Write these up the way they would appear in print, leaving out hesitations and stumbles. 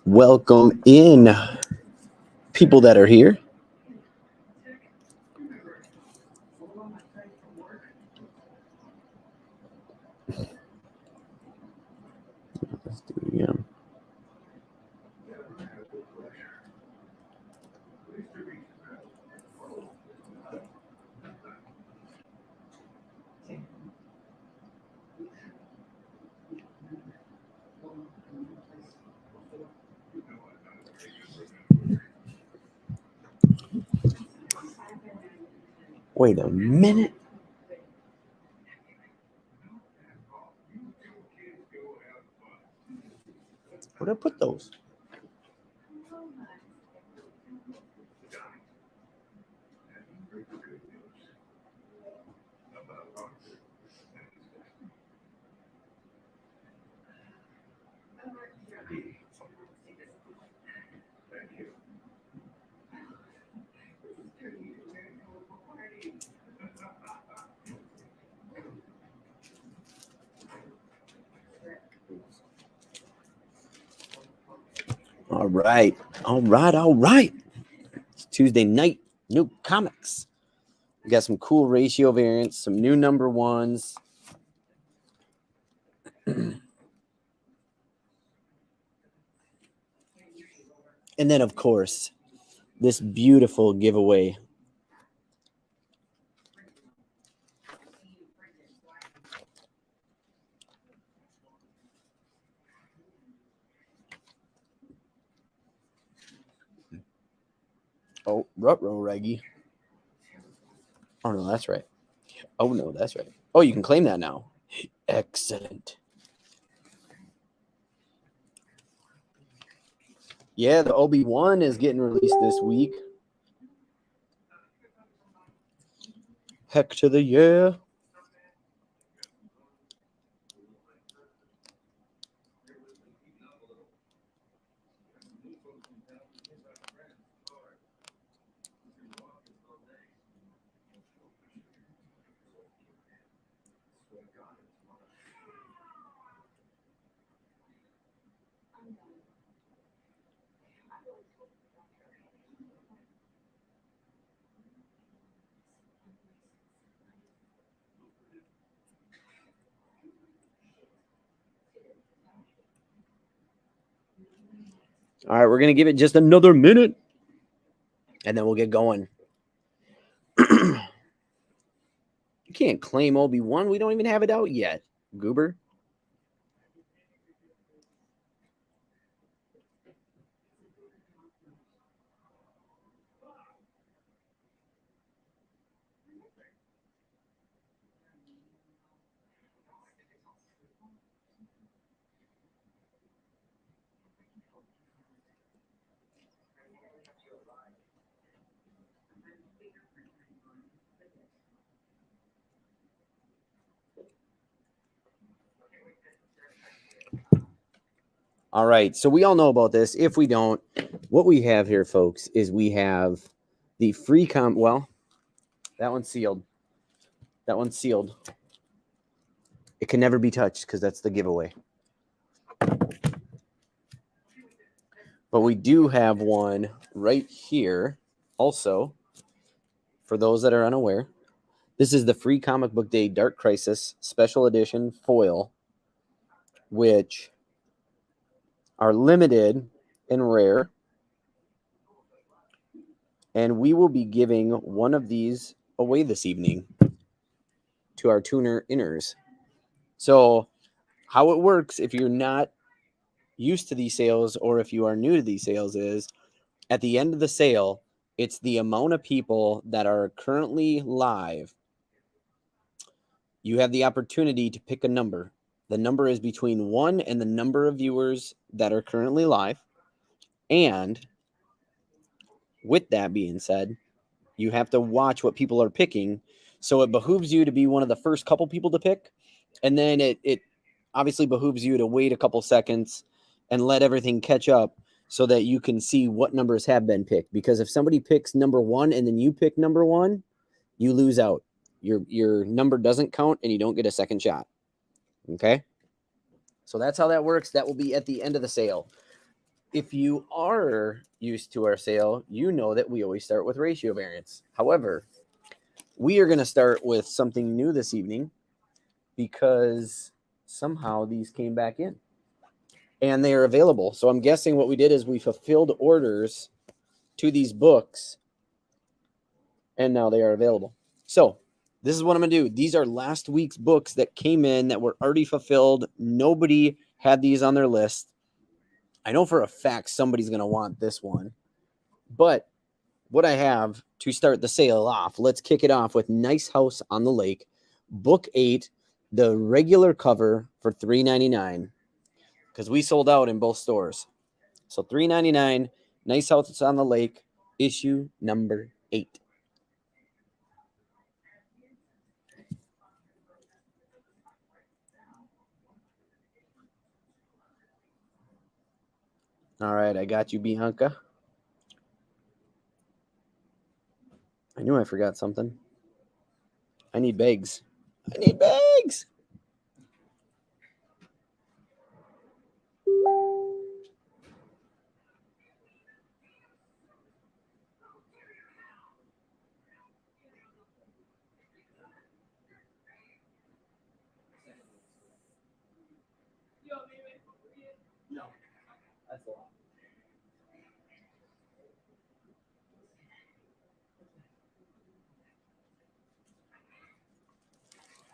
Welcome in, people that are here. Let's do it again. Wait a minute. Where'd I put those? All right. It's Tuesday night. New comics. We got some cool ratio variants, some new number ones. And then, of course, this beautiful giveaway. Oh, ruh-roh, Reggie. Oh, no, that's right. Oh, no, that's right. Oh, you can claim that now. Excellent. Yeah, the Obi-Wan is getting released this week. Heck to the yeah. All right, we're going to give it just another minute, and then we'll get going. You can't claim Obi-Wan. We don't even have it out yet, goober. All right, so we all know about this. If we don't, what we have here, folks, is we have the free well, that one's sealed. That one's sealed. It can never be touched because that's the giveaway. But we do have one right here also, for those that are unaware. This is the Free Comic Book Day Dark Crisis Special Edition foil, which are limited and rare. And we will be giving one of these away this evening to our tuner inners. So how it works, if you're not used to these sales or if you are new to these sales, is at the end of the sale, it's the amount of people that are currently live. You have the opportunity to pick a number. The number is between 1 and the number of viewers that are currently live. And with that being said, you have to watch what people are picking. So it behooves you to be one of the first couple people to pick. And then it obviously behooves you to wait a couple seconds and let everything catch up so that you can see what numbers have been picked. Because if somebody picks number 1 and then you pick number 1, you lose out. Your number doesn't count and you don't get a second shot. Okay? So that's how that works. That will be at the end of the sale. If you are used to our sale, you know that we always start with ratio variance. However, we are going to start with something new this evening because somehow these came back in and they are available. So I'm guessing what we did is we fulfilled orders to these books and now they are available. So this is what I'm going to do. These are last week's books that came in that were already fulfilled. Nobody had these on their list. I know for a fact somebody's going to want this one. But what I have to start the sale off, let's kick it off with Nice House on the Lake, Book 8, the regular cover for $3.99 because we sold out in both stores. So $3.99, Nice House on the Lake, issue number 8. All right, I got you, Bianca. I knew I forgot something. I need bags. I need bags. No, that's a lot.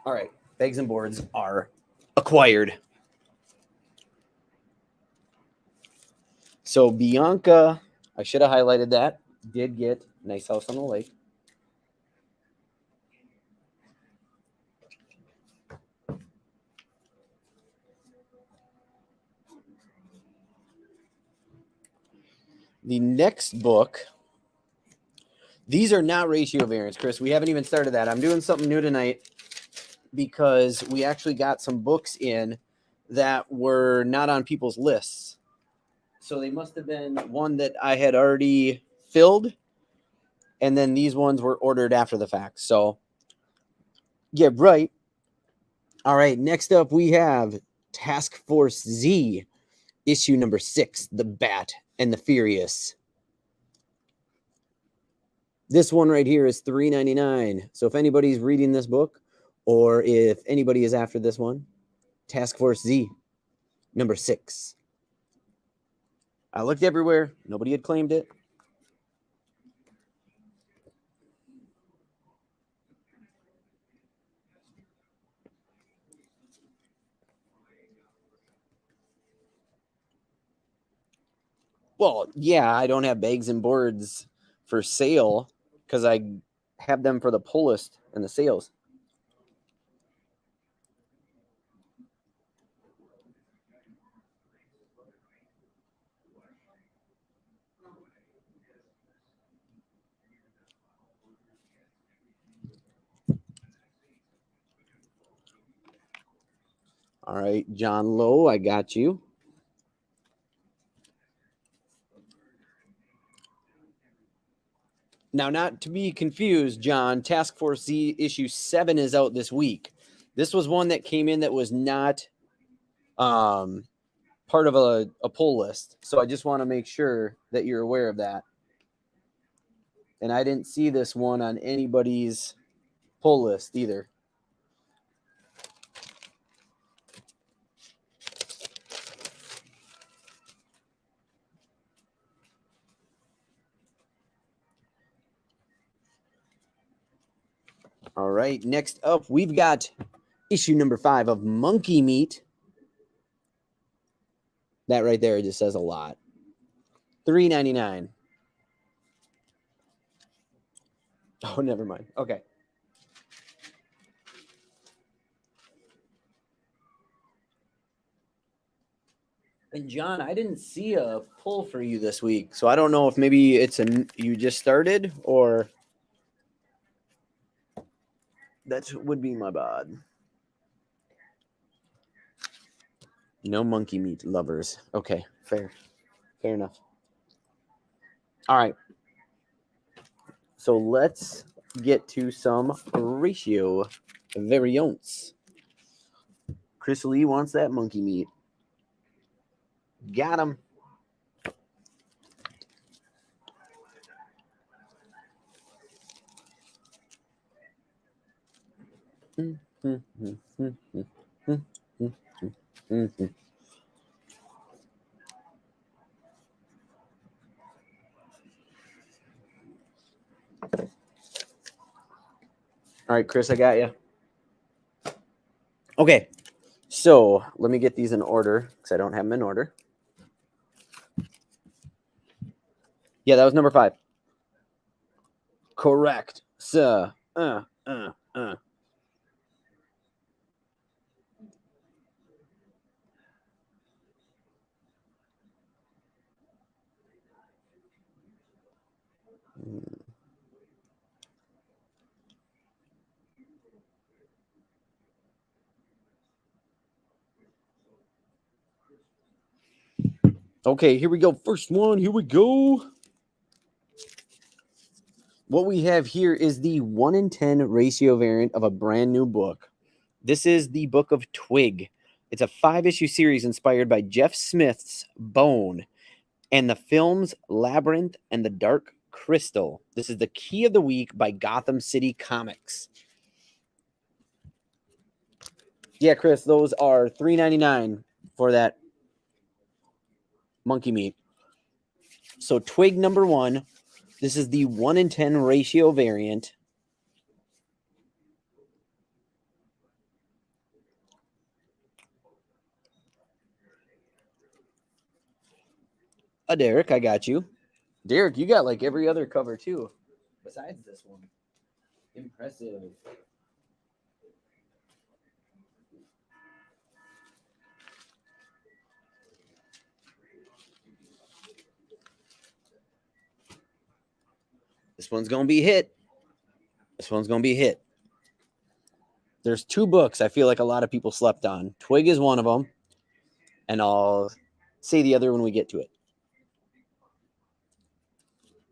All right, bags and boards are acquired. So Bianca, I should have highlighted that, did get Nice House on the Lake. The next book, these are not ratio variants, Chris. We haven't even started that. I'm doing something new tonight because we actually got some books in that were not on people's lists. So they must have been one that I had already filled, and then these ones were ordered after the fact. So, yeah, right. All right, next up we have Task Force Z, issue number 6, The Bat and the Furious. This one right here is $3.99. So if anybody's reading this book, or if anybody is after this one, Task Force Z, number 6. I looked everywhere. Nobody had claimed it. Well, yeah, I don't have bags and boards for sale because I have them for the pull list and the sales. All right, John Lowe, I got you. Now, not to be confused, John, Task Force Z issue 7 is out this week. This was one that came in that was not part of a pull list. So I just want to make sure that you're aware of that. And I didn't see this one on anybody's pull list either. All right, next up, we've got issue number 5 of Monkey Meat. That right there just says a lot. $3.99. Oh, never mind. Okay. And John, I didn't see a pull for you this week, so I don't know if maybe it's you just started or that would be my bad. No monkey meat lovers. Okay, fair enough. All right, so let's get to some ratio variance. Chris Lee wants that monkey meat. Got him. All right, Chris, I got you. Okay, so let me get these in order because I don't have them in order. Yeah, that was number 5. Correct. So, Okay, here we go. First one. Here we go. What we have here is the 1-in-10 ratio variant of a brand new book. This is the book of Twig. It's a 5-issue series inspired by Jeff Smith's Bone and the films Labyrinth and The Dark Crystal. This is the Key of the Week by Gotham City Comics. Yeah, Chris, those are $3.99 for that monkey meat. So Twig number 1. This is the 1-in-10 ratio variant. Derek, I got you. Derek, you got like every other cover too, besides this one. Impressive. This one's going to be hit. This one's going to be hit. There's 2 books I feel like a lot of people slept on. Twig is one of them, and I'll say the other when we get to it.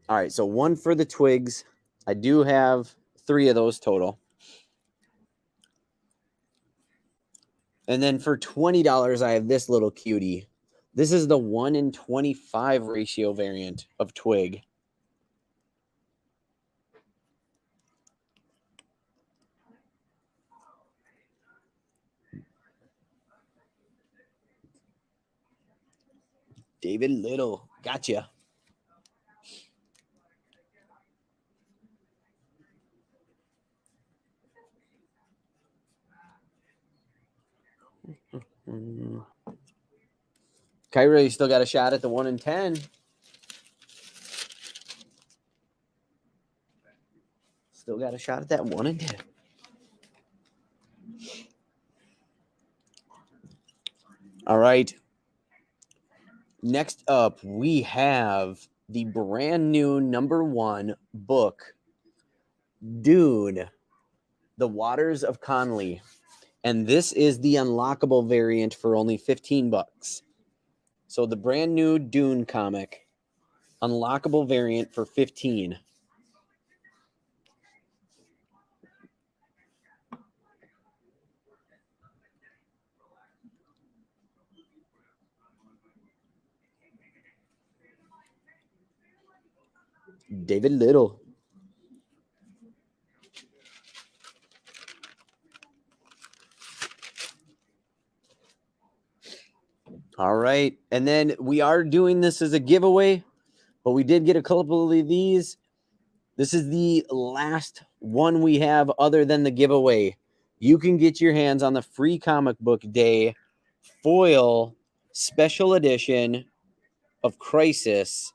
All right, so 1 for the Twigs. I do have 3 of those total. And then for $20, I have this little cutie. This is the 1-in-25 ratio variant of Twig. David Little. Gotcha. Kyra, you still got a shot at the 1-in-10. Still got a shot at that 1-in-10. All right. Next up, we have the brand new number 1 book, Dune, The Waters of Conley. And this is the unlockable variant for only $15. So the brand new Dune comic, unlockable variant for $15. David Little. All right. And then we are doing this as a giveaway, but we did get a couple of these. This is the last one we have other than the giveaway. You can get your hands on the free comic book day foil special edition of Crisis.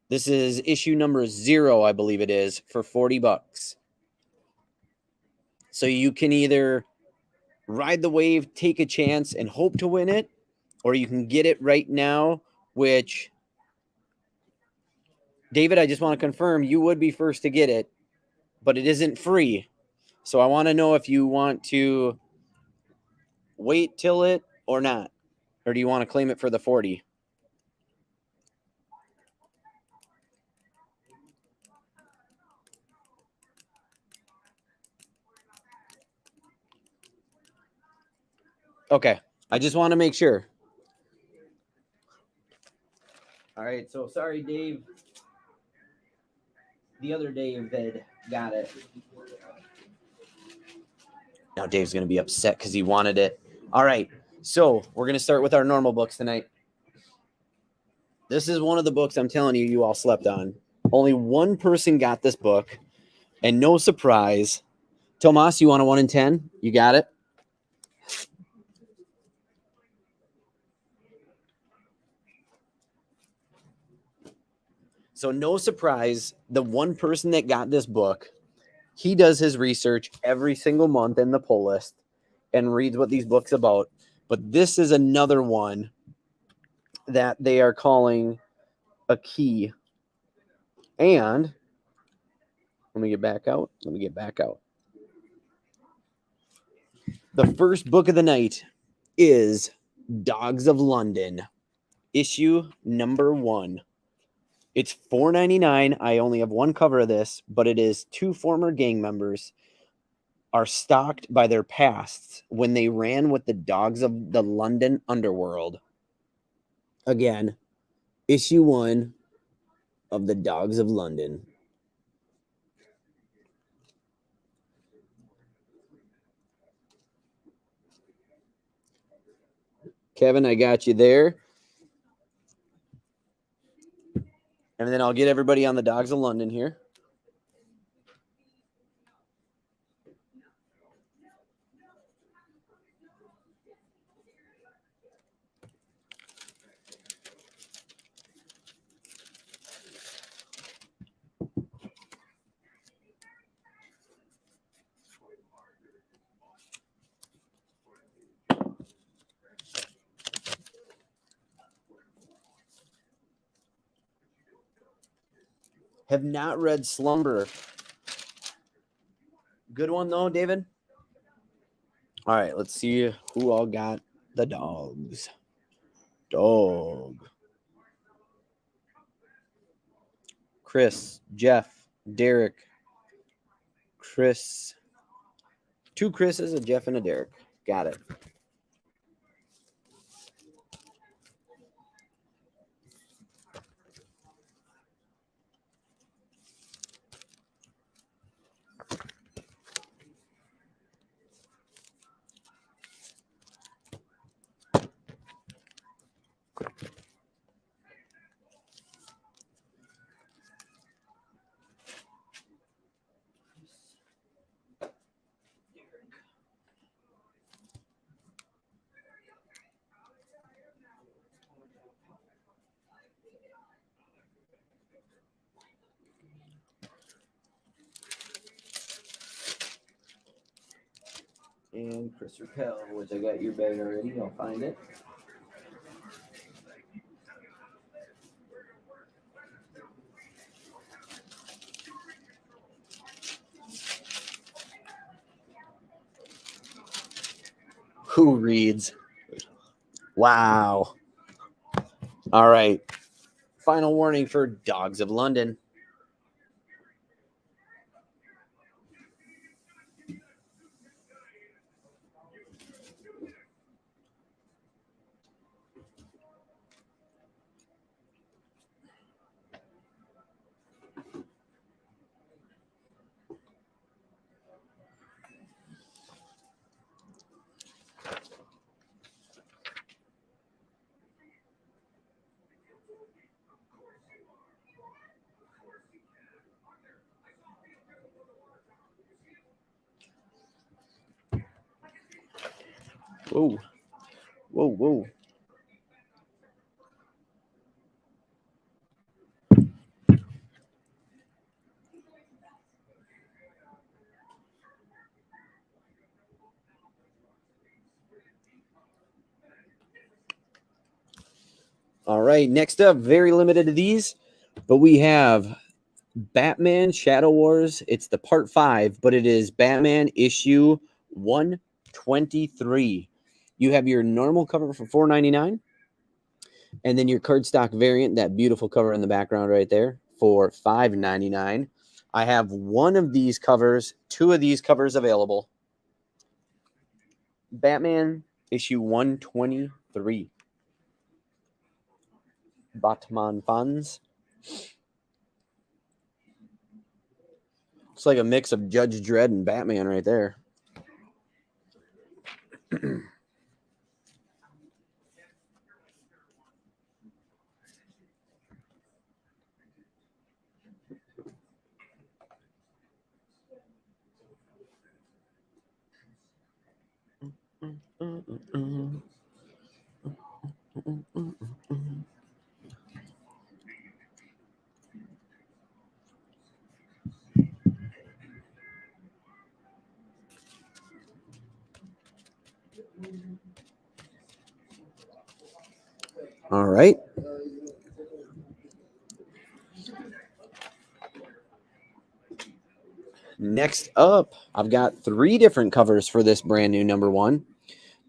This is issue number 0, I believe it is, for $40. So you can either ride the wave, take a chance, and hope to win it, or you can get it right now, which, David, I just want to confirm you would be first to get it, but it isn't free. So I want to know if you want to wait till it or not, or do you want to claim it for the 40? Okay, I just want to make sure. All right, so sorry, Dave. The other Dave that got it. Now Dave's going to be upset because he wanted it. All right, so we're going to start with our normal books tonight. This is one of the books I'm telling you all slept on. Only one person got this book, and no surprise. Tomas, you want a 1 in 10? You got it? So no surprise, the one person that got this book, he does his research every single month in the pull list and reads what these books about. But this is another one that they are calling a key. And let me get back out. The first book of the night is Dogs of London, issue number 1. It's $4.99. I only have one cover of this, but it is 2 former gang members are stalked by their pasts when they ran with the dogs of the London underworld. Again, issue 1 of the Dogs of London. Kevin, I got you there. And then I'll get everybody on the Dogs of London here. Have not read Slumber. Good one, though, David? All right, let's see who all got the dogs. Dog. Chris, Jeff, Derek, Chris. 2 Chris's, a Jeff, and a Derek. Got it. And Chris Rappel, which I got your bag already. I'll find it. Who reads? Wow. All right. Final warning for Dogs of London. Whoa. Whoa, whoa. All right, next up, very limited to these, but we have Batman Shadow Wars. It's the part 5, but it is Batman issue 123. You have your normal cover for $4.99, and then your cardstock variant, that beautiful cover in the background right there, for $5.99. I have one of these covers, 2 of these covers available. Batman issue 123. Batman fans. It's like a mix of Judge Dredd and Batman right there. All right. Next up, I've got 3 different covers for this brand new number 1,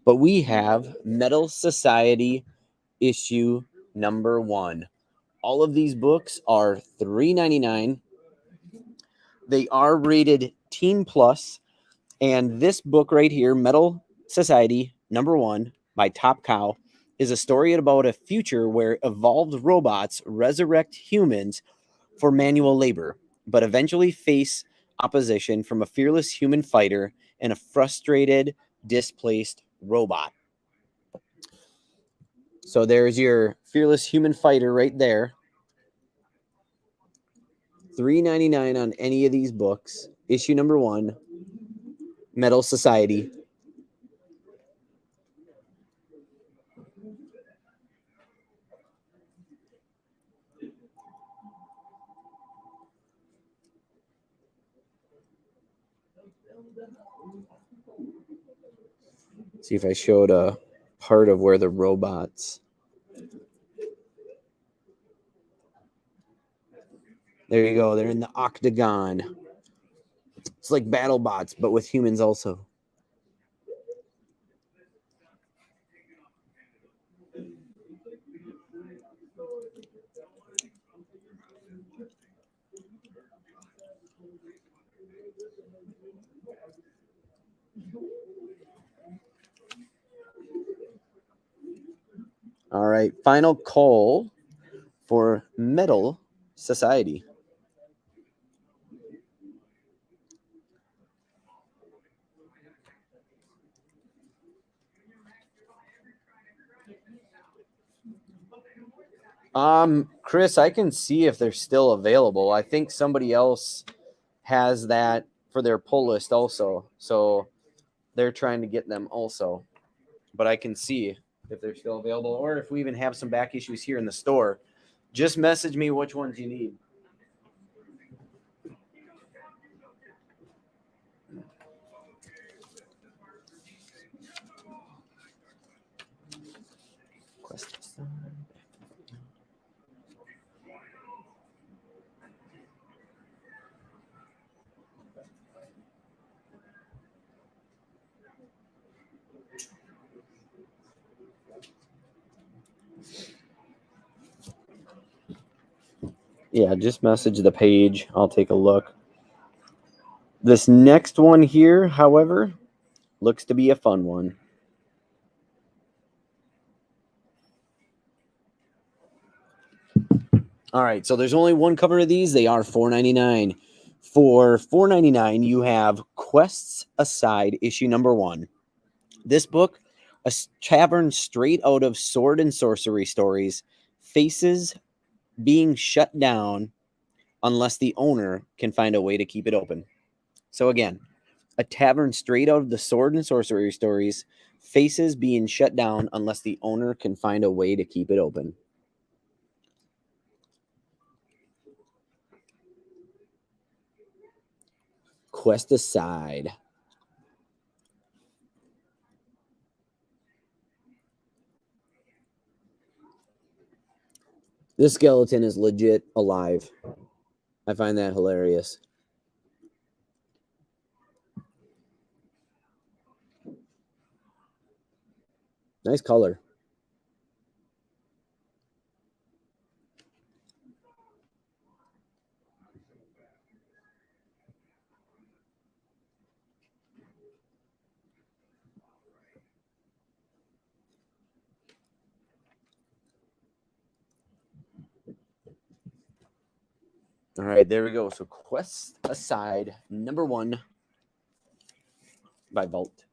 but we have Metal Society issue number 1. All of these books are $3.99. They are rated Teen Plus, and this book right here, Metal Society number 1 by Top Cow, is a story about a future where evolved robots resurrect humans for manual labor, but eventually face opposition from a fearless human fighter and a frustrated, displaced robot. So there's your fearless human fighter right there. $3.99 on any of these books. Issue number 1, Metal Society. See if I showed a part of where the robots. There you go. They're in the octagon. It's like BattleBots, but with humans also. All right. Final call for Metal Society. Chris, I can see if they're still available. I think somebody else has that for their pull list also. So they're trying to get them also. But I can see if they're still available or if we even have some back issues here in the store. Just message me which ones you need. Yeah, just message the page. I'll take a look. This next one here, however, looks to be a fun one. All right, so there's only one cover of these. They are $4.99. For $4.99, you have Quests Aside, issue number 1. This book, a tavern straight out of sword and sorcery stories, faces being shut down unless the owner can find a way to keep it open. So again, a tavern straight out of the sword and sorcery stories, faces being shut down unless the owner can find a way to keep it open. Quest Aside. This skeleton is legit alive. I find that hilarious. Nice color. All right, there we go. So Quest Aside, number 1 by Vault.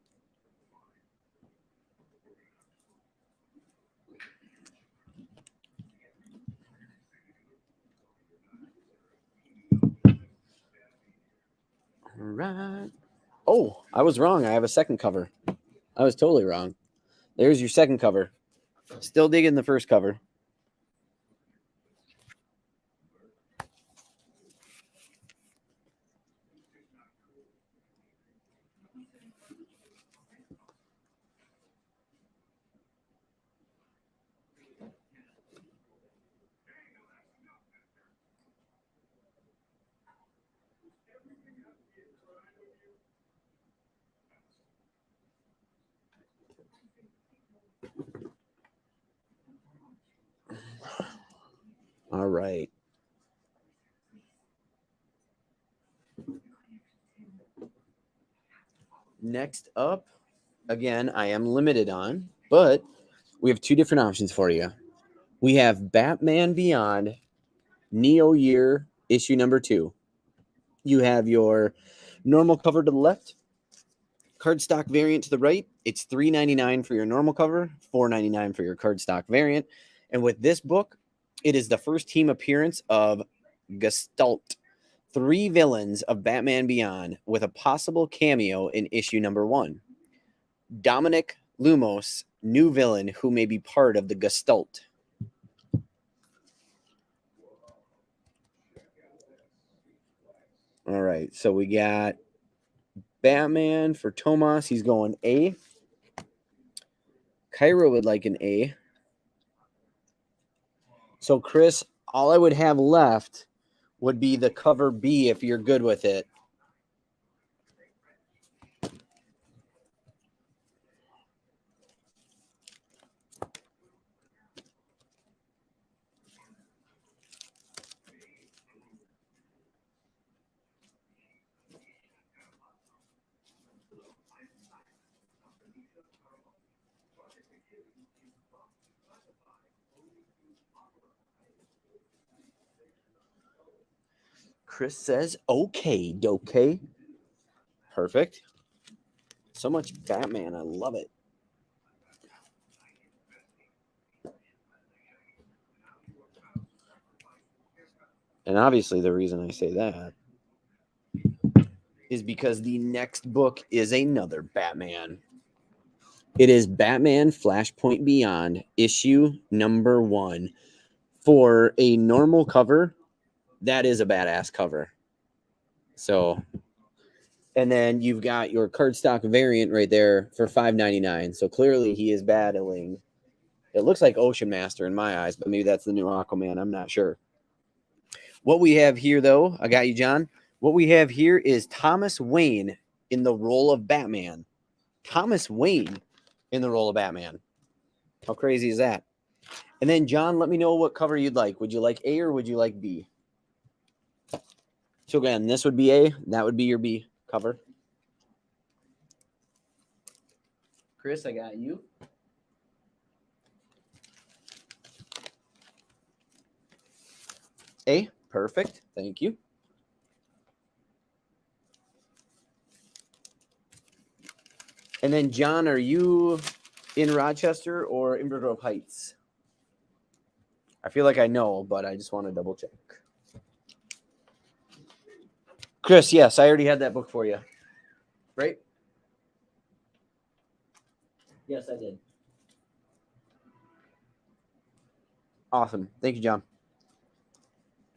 All right. Oh, I was wrong. I have a second cover. I was totally wrong. There's your second cover. Still digging the first cover. All right. Next up, again, I am limited on, but we have 2 different options for you. We have Batman Beyond Neo Year issue number 2. You have your normal cover to the left, cardstock variant to the right. It's $3.99 for your normal cover, $4.99 for your cardstock variant. And with this book, it is the first team appearance of Gestalt, 3 villains of Batman Beyond, with a possible cameo in issue number 1. Dominic Lumos, new villain who may be part of the Gestalt. All right, so we got Batman for Tomas. He's going A. Kyra would like an A. So, Chris, all I would have left would be the cover B if you're good with it. Chris says, okay, dokey. Perfect. So much Batman. I love it. And obviously the reason I say that is because the next book is another Batman. It is Batman Flashpoint Beyond, issue number 1. For a normal cover, that is a badass cover. So, and then you've got your cardstock variant right there for $5.99. So clearly he is battling. It looks like Ocean Master in my eyes, but maybe that's the new Aquaman. I'm not sure. What we have here, though, I got you, John. What we have here is Thomas Wayne in the role of Batman. Thomas Wayne in the role of Batman. How crazy is that? And then, John, let me know what cover you'd like. Would you like A or would you like B? So, again, this would be A. That would be your B cover. Chris, I got you. A. Perfect. Thank you. And then, John, are you in Rochester or Inver Grove Heights? I feel like I know, but I just want to double check. Chris, yes, I already had that book for you. Right? Yes, I did. Awesome. Thank you, John.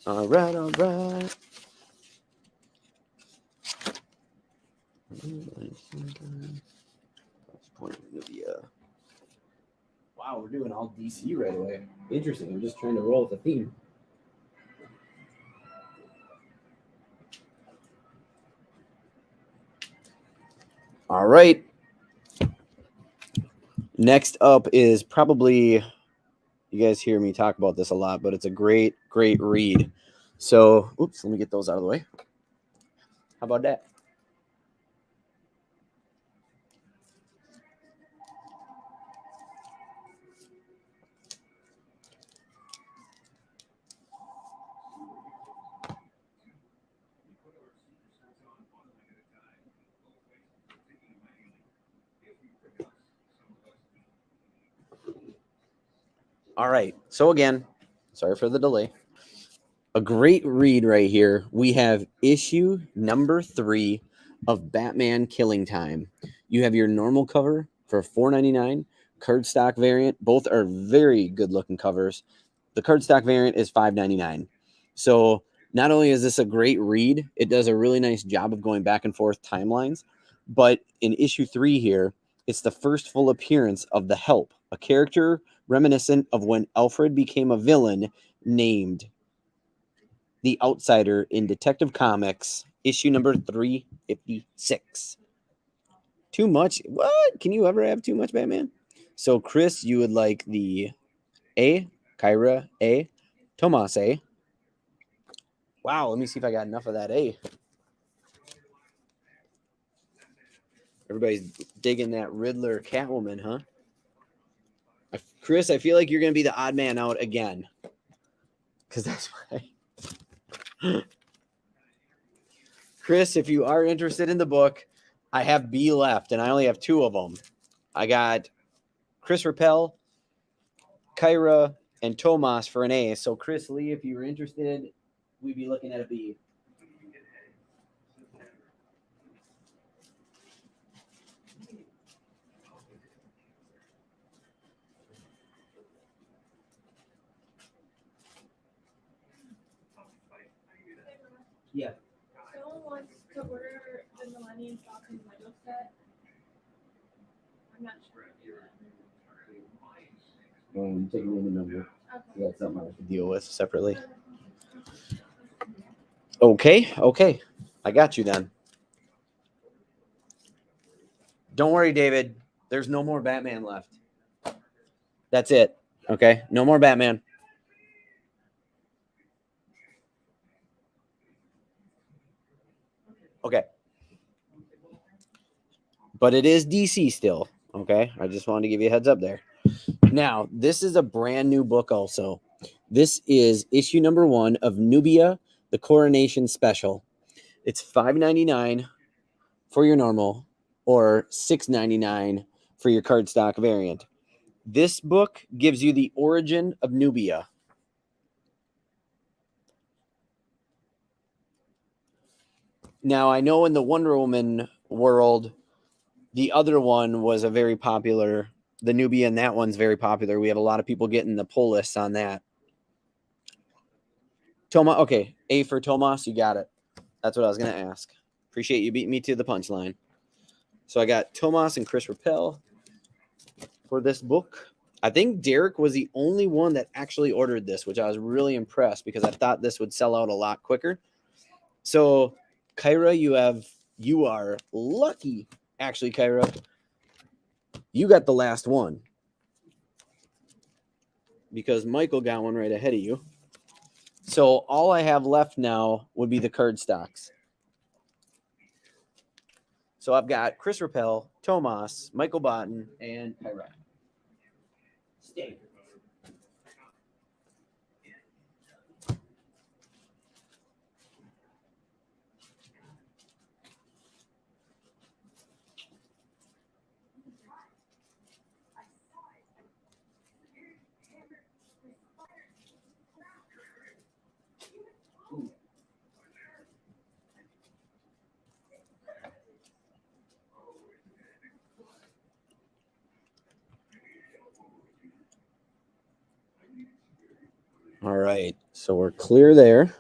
All right, all right. Wow, we're doing all DC right away. Interesting. I'm just trying to roll with the theme. All right. Next up is probably, you guys hear me talk about this a lot, but it's a great, great read. So, oops, let me get those out of the way. How about that? All right. So again, sorry for the delay. A great read right here. We have issue number 3 of Batman Killing Time. You have your normal cover for $4.99, cardstock variant. Both are very good looking covers. The cardstock variant is $5.99. So not only is this a great read, it does a really nice job of going back and forth timelines. But in issue 3 here, it's the first full appearance of the Help, a character reminiscent of when Alfred became a villain named the Outsider in Detective Comics, issue number 356. Too much? What? Can you ever have too much Batman? So, Chris, you would like the A, Kyra A, Tomas A. Wow, let me see if I got enough of that A. Everybody's digging that Riddler Catwoman, huh? Chris, I feel like you're going to be the odd man out again. Because that's why. Chris, if you are interested in the book, I have B left, and I only have 2 of them. I got Chris Rappel, Kyra, and Tomas for an A. So, Chris Lee, if you were interested, we'd be looking at a B. Yeah. Someone wants to order the Millennium Falcon Lego set. I'm not sure. Take a the number. Okay. That's something I have to deal with separately. Okay. I got you then. Don't worry, David. There's no more Batman left. That's it. Okay? No more Batman. Okay. But it is DC still. Okay? I just wanted to give you a heads up there. Now, this is a brand new book also. This is issue number 1 of Nubia, the Coronation Special. It's $5.99 for your normal or $6.99 for your cardstock variant. This book gives you the origin of Nubia. Now, I know in the Wonder Woman world, the other one was a very popular, the Nubia, and that one's very popular. We have a lot of people getting the pull lists on that. Tomas, okay, A for Tomas, you got it. That's what I was going to ask. Appreciate you beating me to the punchline. So I got Tomas and Chris Rappel for this book. I think Derek was the only one that actually ordered this, which I was really impressed because I thought this would sell out a lot quicker. So, Kyra, you are lucky. Actually, Kyra, you got the last one because Michael got one right ahead of you. So all I have left now would be the card stocks. So I've got Chris Rappel, Tomas, Michael Botten, and Kyra. Stay. All right, so we're clear there.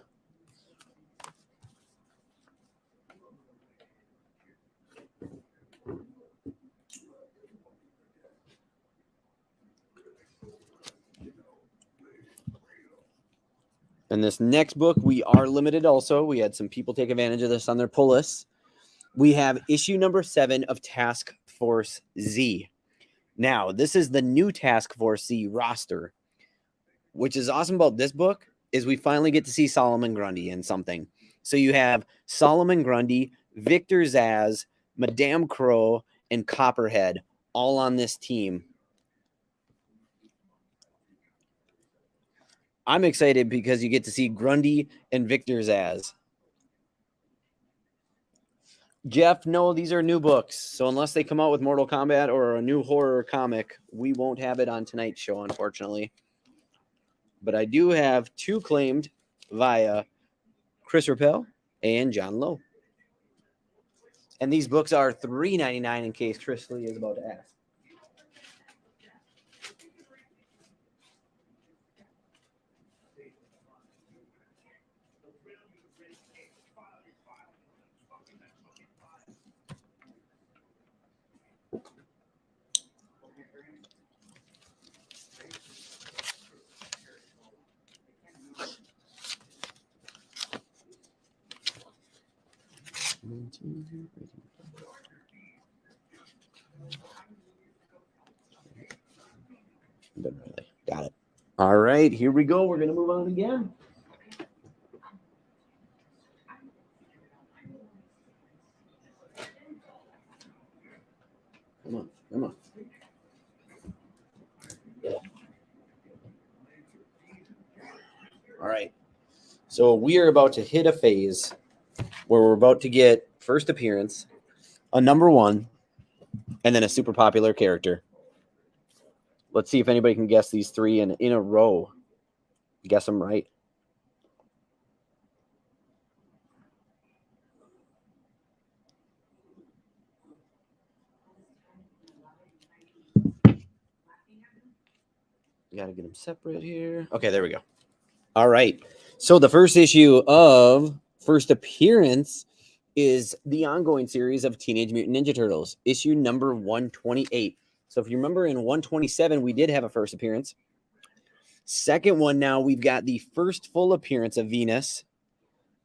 And this next book, we are limited also. We had some people take advantage of this on their pull lists. We have issue number 7 of Task Force Z. Now, this is the new Task Force Z roster. Which is awesome about this book is we finally get to see Solomon Grundy in something. So you have Solomon Grundy, Victor Zsasz, Madame Crow, and Copperhead all on this team. I'm excited because you get to see Grundy and Victor Zsasz. Jeff, no, these are new books. So unless they come out with Mortal Kombat or a new horror comic, we won't have it on tonight's show, unfortunately. But I do have 2 claimed via Chris Rappel and John Lowe. And these books are $3.99 in case Chris Lee is about to ask. Got it. All right, here we go. We're going to move on again. Come on, come on. All right. So we are about to hit a phase where we're about to get first appearance, a number 1, and then a super popular character. Let's see if anybody can guess these 3 in a row. Guess them right. Got to get them separate here. Okay, there we go. All right. So the first issue of first appearance is the ongoing series of Teenage Mutant Ninja Turtles, issue number 128. So if you remember in 127, we did have a first appearance. Second one now, we've got the first full appearance of Venus.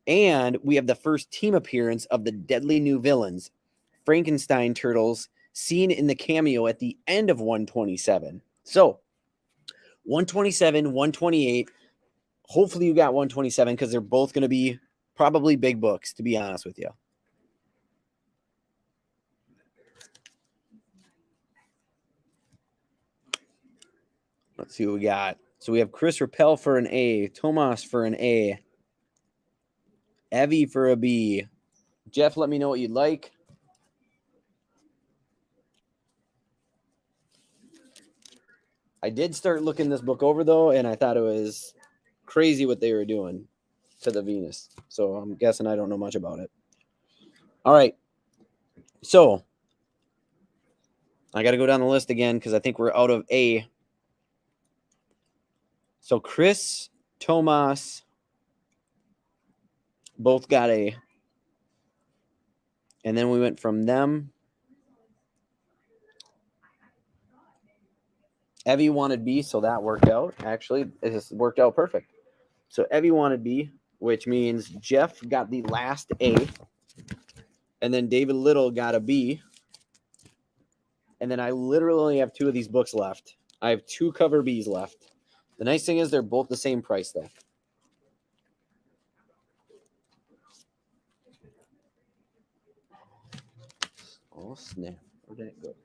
And we have the first team appearance of the Deadly New Villains, Frankenstein Turtles, seen in the cameo at the end of 127. So 127, 128. Hopefully you got 127 because they're both going to be probably big books, to be honest with you. Let's see what we got. So we have Chris Rappel for an A, Tomas for an A, Evie for a B. Jeff, let me know what you'd like. I did start looking this book over, though, and I thought it was crazy what they were doing to the Venus. So I'm guessing I don't know much about it. All right. So I got to go down the list again because I think we're out of A. So Chris, Tomas, both got A. And then we went from them. Evie wanted B, so that worked out. Actually, it just worked out perfect. So Evie wanted B, which means Jeff got the last A. And then David Little got a B. And then I literally only have 2 of these books left. I have 2 cover Bs left. The nice thing is they're both the same price, though. Oh, snap. Where did it go?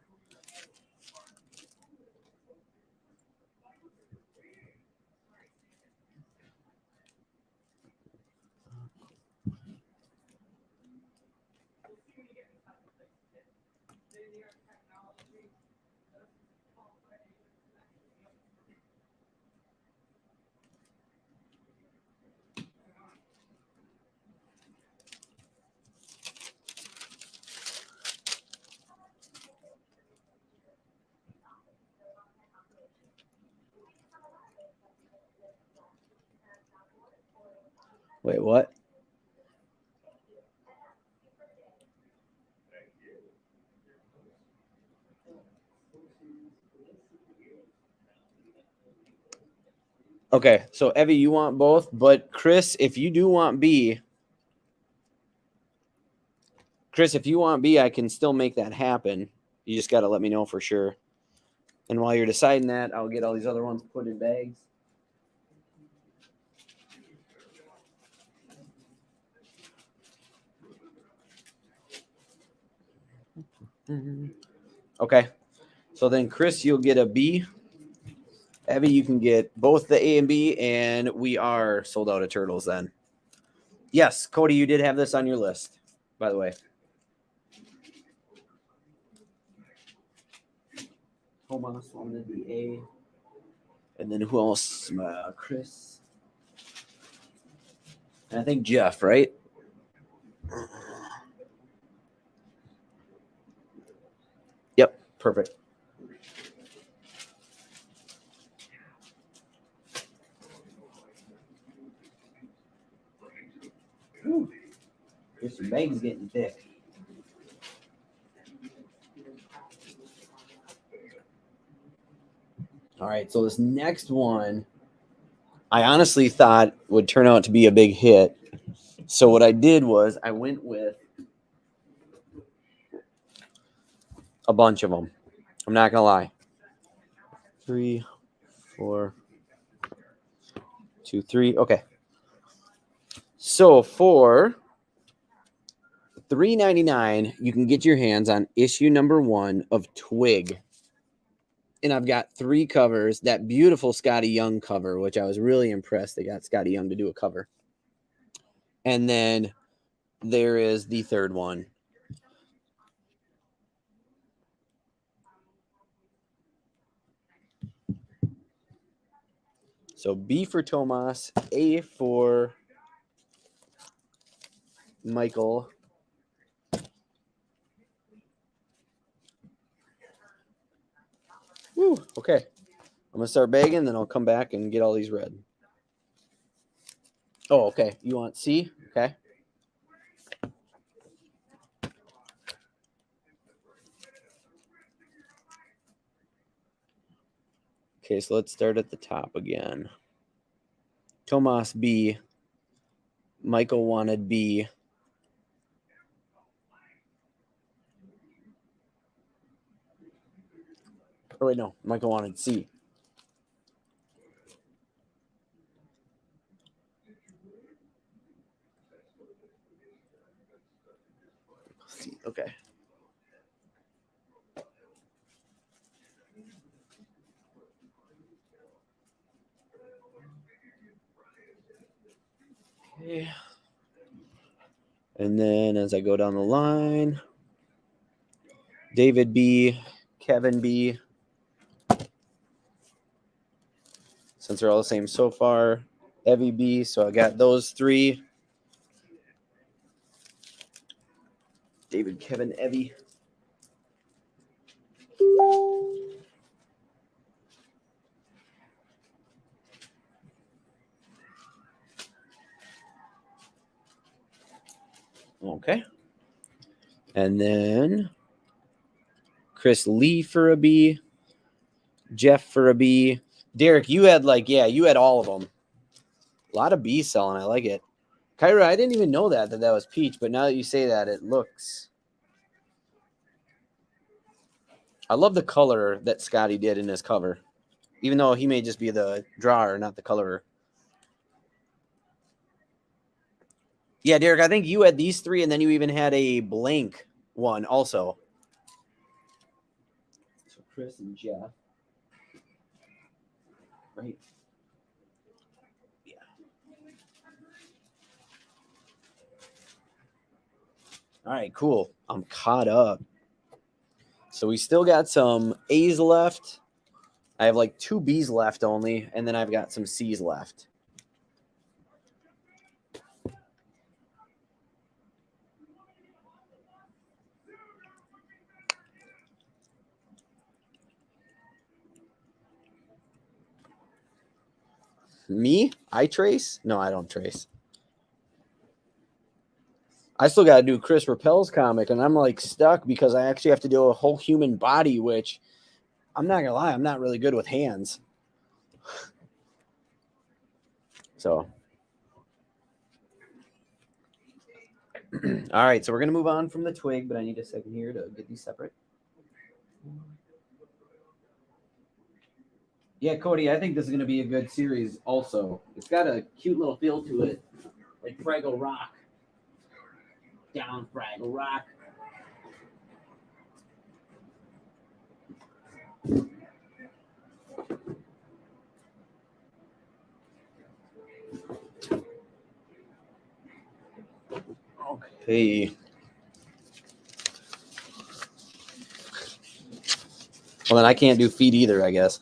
Wait, what? Okay, so Evie, you want both, but Chris, if you do want B, I can still make that happen. You just got to let me know for sure. And while you're deciding that, I'll get all these other ones put in bags. Okay, so then Chris, you'll get a B. Evie, you can get both the A and B, and we are sold out of turtles then. Yes, Cody, you did have this on your list, by the way. Thomas wanted the A. And then who else? Chris. And I think Jeff, right? Yep, perfect. Ooh, this bag's getting thick. All right, so this next one, I honestly thought would turn out to be a big hit. So what I did was I went with a bunch of them. I'm not gonna lie. 3, 4, 2, 3. Okay. So for $3.99, you can get your hands on issue number 1 of Twig. And I've got 3 covers. That beautiful Scotty Young cover, which I was really impressed they got Scotty Young to do a cover. And then there is the third one. So B for Tomas, A for Michael. Woo, okay. I'm going to start bagging, then I'll come back and get all these red. Oh, okay. You want C? Okay. Okay, so let's start at the top again. Tomas B. Michael wanted B. Oh, wait, no. Michael wanted C. C. Okay. Okay. And then as I go down the line, David B, Kevin B. Since they're all the same so far, Evie B. So I got those 3. David, Kevin, Evie. Okay. And then Chris Lee for a B. Jeff for a B. Derek, you had you had all of them. A lot of B selling. I like it. Kyra, I didn't even know that was peach, but now that you say that, it looks. I love the color that Scotty did in his cover, even though he may just be the drawer, not the colorer. Yeah, Derek, I think you had these 3, and then you even had a blank one also. So Chris and Jeff. Right. Yeah. All right, cool. I'm caught up. So we still got some A's left. I have 2 B's left only, and then I've got some C's left. Me? I trace? No, I don't trace. I still got to do Chris Rappel's comic, and I'm stuck because I actually have to do a whole human body, which I'm not going to lie, I'm not really good with hands. So, all right. So we're going to move on from the Twig, but I need a second here to get these separate. Yeah, Cody, I think this is going to be a good series also. It's got a cute little feel to it, like Fraggle Rock. Down Fraggle Rock. Okay. Well, then I can't do feet either, I guess.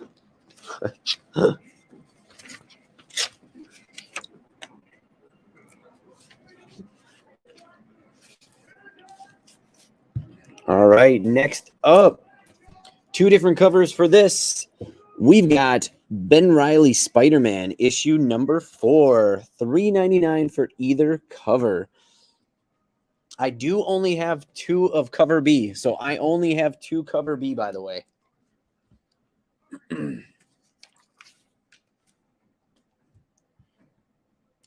All right, next up, two different covers for this. We've got Ben Reilly Spider-Man issue number 4, $3.99 for either cover. I do only have 2 of cover B, so I only have 2 cover B, by the way.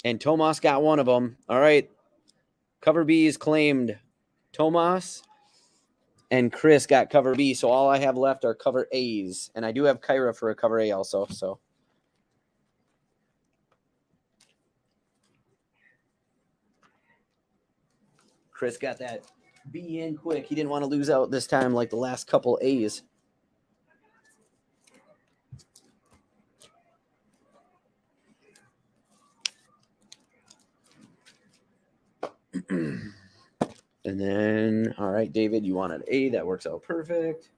And Tomas got one of them. All right, cover B is claimed. Tomas and Chris got cover B, so all I have left are cover A's. And I do have Kyra for a cover A also, so. Chris got that B in quick. He didn't want to lose out this time like the last couple A's. And then, all right, David, you wanted A. That works out perfect.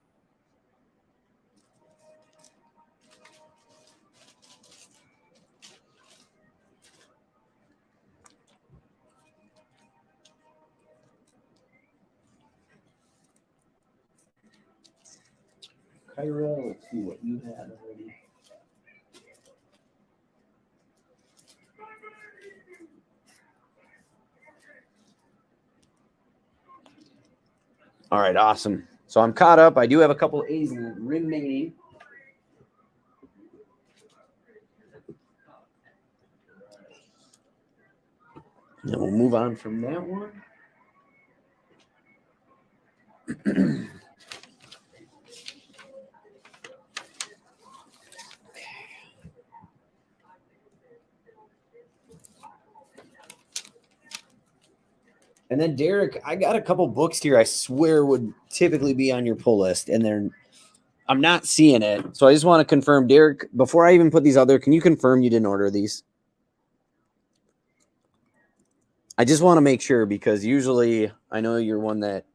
Kyra, let's see what you had already. All right, awesome. So I'm caught up. I do have a couple A's remaining. And we'll move on from that one. And then Derek, I got a couple books here I swear would typically be on your pull list, and I'm not seeing it. So I just want to confirm, Derek, before I even put these out there, can you confirm you didn't order these? I just want to make sure, because usually I know you're one that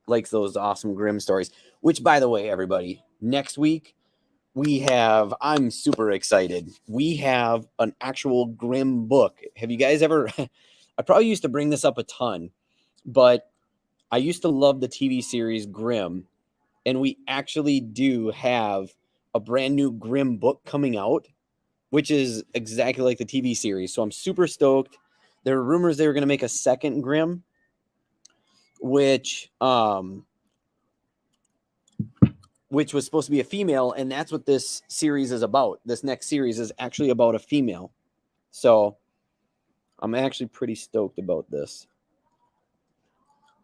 likes those awesome Grimm stories, which, by the way, everybody, next week I'm super excited. We have an actual Grimm book. Have you guys ever, I probably used to bring this up a ton, but I used to love the TV series Grimm, and we actually do have a brand new Grimm book coming out, which is exactly like the TV series. So I'm super stoked. There were rumors they were going to make a second Grimm, which was supposed to be a female, and that's what this series is about. This next series is actually about a female. So I'm actually pretty stoked about this.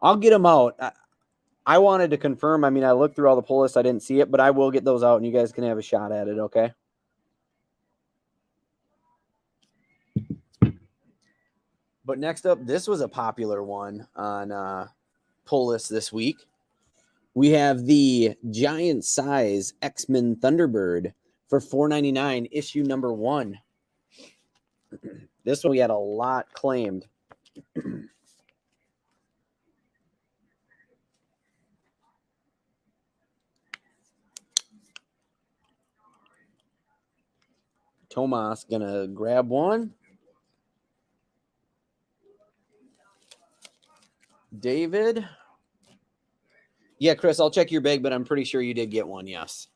I'll get them out. I wanted to confirm. I mean, I looked through all the pull lists. I didn't see it, but I will get those out, and you guys can have a shot at it, okay? But next up, this was a popular one on pull list this week. We have the giant size X-Men Thunderbird for $4.99, issue number 1. This one we had a lot claimed. Tomas gonna grab one. David. Yeah, Chris, I'll check your bag, but I'm pretty sure you did get one, yes.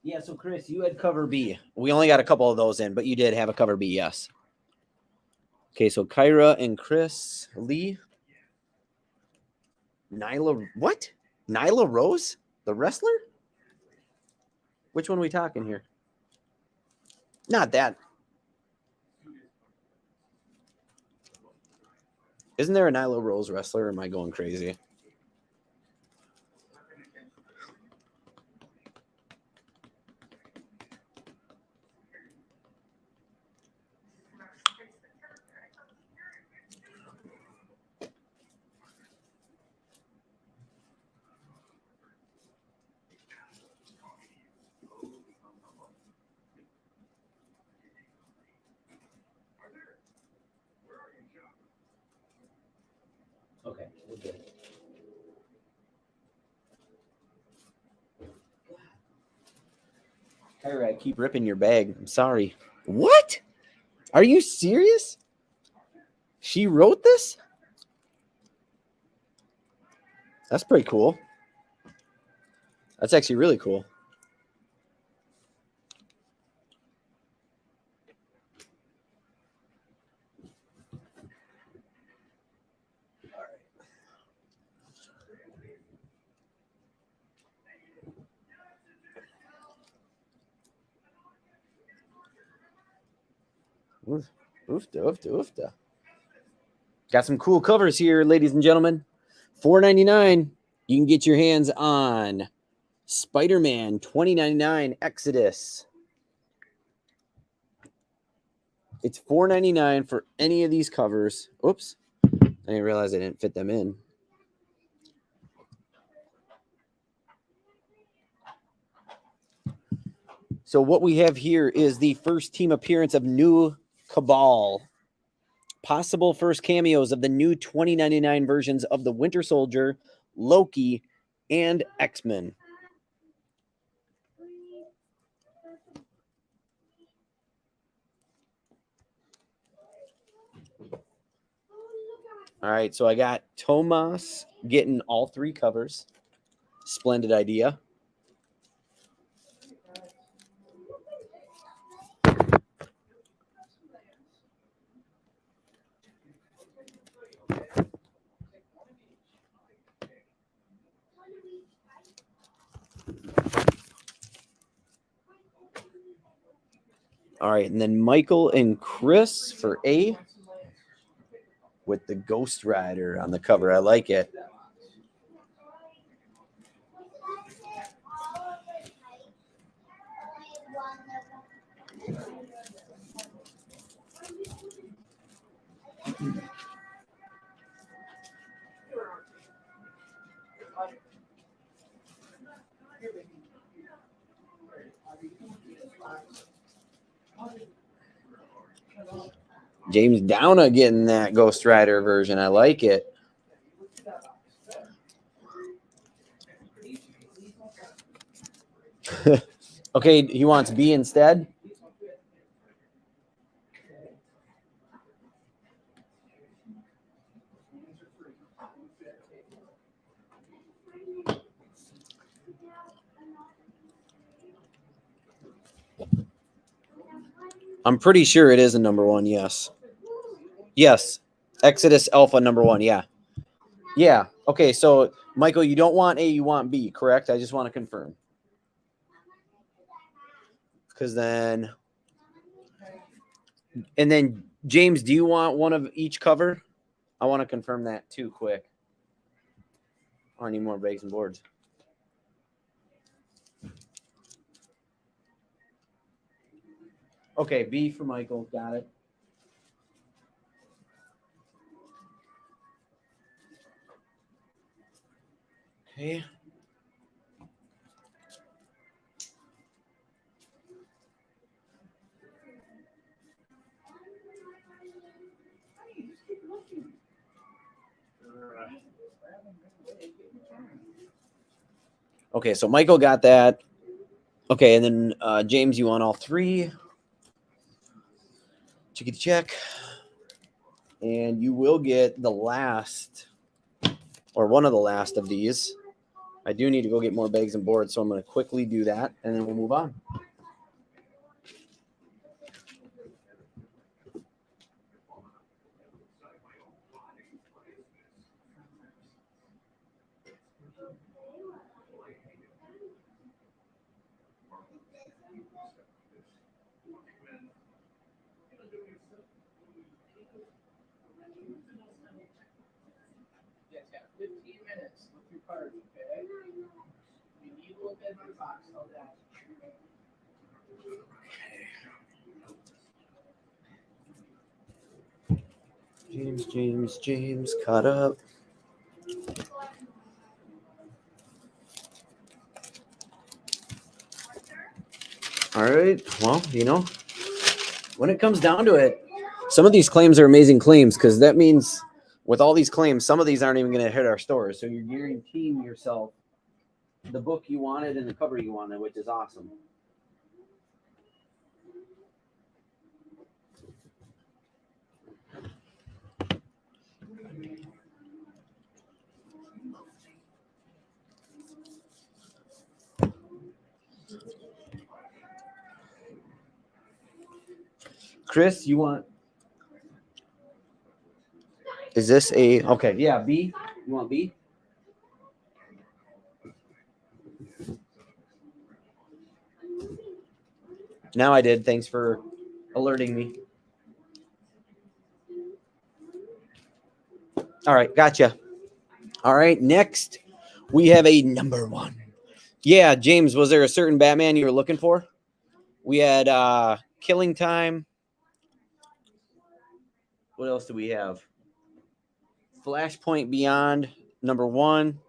Yeah, so Chris, you had cover B. We only got a couple of those in, but you did have a cover B, yes. Okay, so Kyra and Chris Lee. Nyla, what? Nyla Rose, the wrestler? Which one are we talking here? Not that. Isn't there a Nyla Rose wrestler? Or am I going crazy? Okay, we're good. Kyra, I keep ripping your bag. I'm sorry. What? Are you serious? She wrote this? That's pretty cool. That's actually really cool. Oofta. Got some cool covers here, ladies and gentlemen. $4.99. You can get your hands on Spider-Man 2099 Exodus. It's $4.99 for any of these covers. Oops. I didn't realize I didn't fit them in. So what we have here is the first team appearance of New Cabal. Possible first cameos of the new 2099 versions of the Winter Soldier, Loki, and X-Men. All right, so I got Tomas getting all three covers. Splendid idea. All right, and then Michael and Chris for A with the Ghost Rider on the cover. I like it. James Downa getting that Ghost Rider version. I like it. Okay, he wants B instead. I'm pretty sure it is a number one. Yes. Yes. Exodus Alpha number one. Yeah. Yeah. Okay. So, Michael, you don't want A, you want B, correct? I just want to confirm. Because then. And then, James, do you want one of each cover? I want to confirm that too quick. Or need more bags and boards. Okay, B for Michael. Got it. Okay. Okay, so Michael got that. Okay, and then James, you want all three? Chickity check. And you will get the last, or one of the last of these. I do need to go get more bags and boards, so I'm going to quickly do that, and then we'll move on. James, caught up. All right. Well, when it comes down to it, some of these claims are amazing claims because that means with all these claims, some of these aren't even going to hit our stores. So you're guaranteeing yourself the book you wanted and the cover you wanted, which is awesome. Chris, you want? Is this a okay? Yeah, B. You want B? Now I did. Thanks for alerting me. All right, gotcha. All right, next we have a number one. Yeah, James, was there a certain Batman you were looking for? We had Killing Time. What else do we have? Flashpoint Beyond, number one.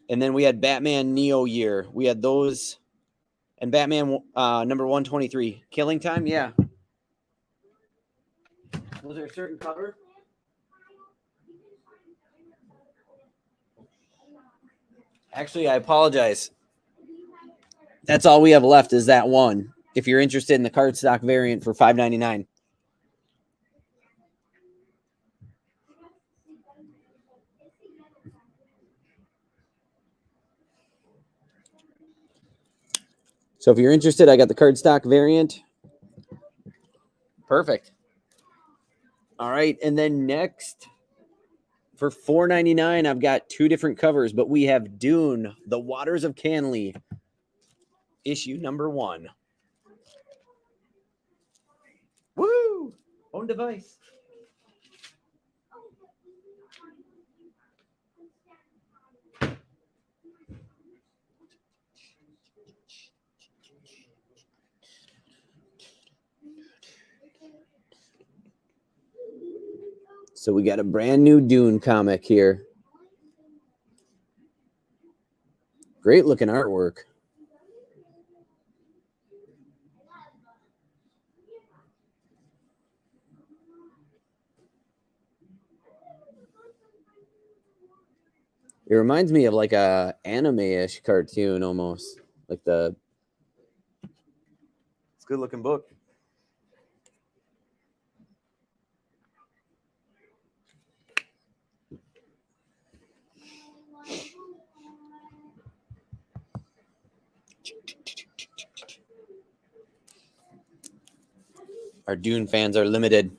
And then we had Batman Neo Year. We had those. And Batman number 123. Killing Time, yeah. Was there a certain cover? Actually, I apologize. That's all we have left is that one. If you're interested in the cardstock variant for $5.99. So if you're interested, I got the cardstock variant. Perfect. All right, and then next for $4.99, I've got two different covers, but we have Dune, The Waters of Canley, issue number 1. Woo! Own device. So we got a brand new Dune comic here. Great looking artwork. It reminds me of like a anime-ish cartoon almost. Like it's a good looking book. Our Dune fans are limited.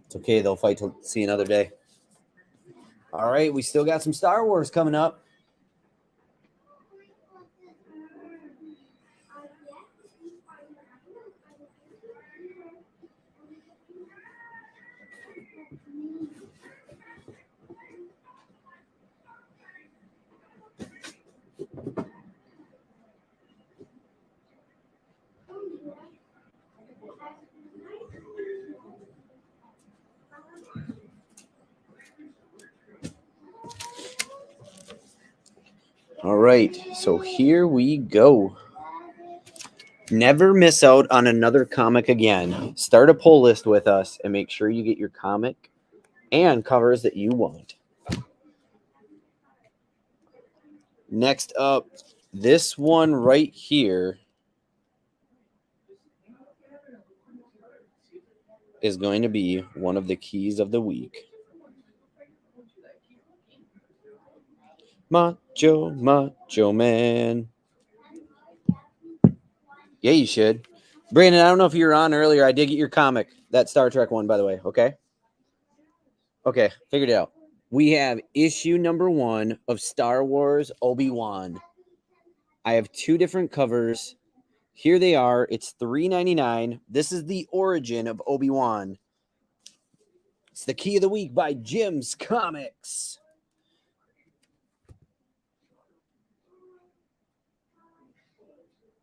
It's okay. They'll fight to see another day. All right. We still got some Star Wars coming up. All right, so here we go. Never miss out on another comic again. Start a pull list with us and make sure you get your comic and covers that you want. Next up, this one right here is going to be one of the keys of the week. Macho Man. Yeah, you should. Brandon, I don't know if you were on earlier. I did get your comic, that Star Trek one, by the way. Okay. Okay, figured it out. We have issue number 1 of Star Wars Obi-Wan. I have 2 different covers. Here they are. It's $3.99. This is the origin of Obi-Wan. It's the key of the week by Jim's Comics.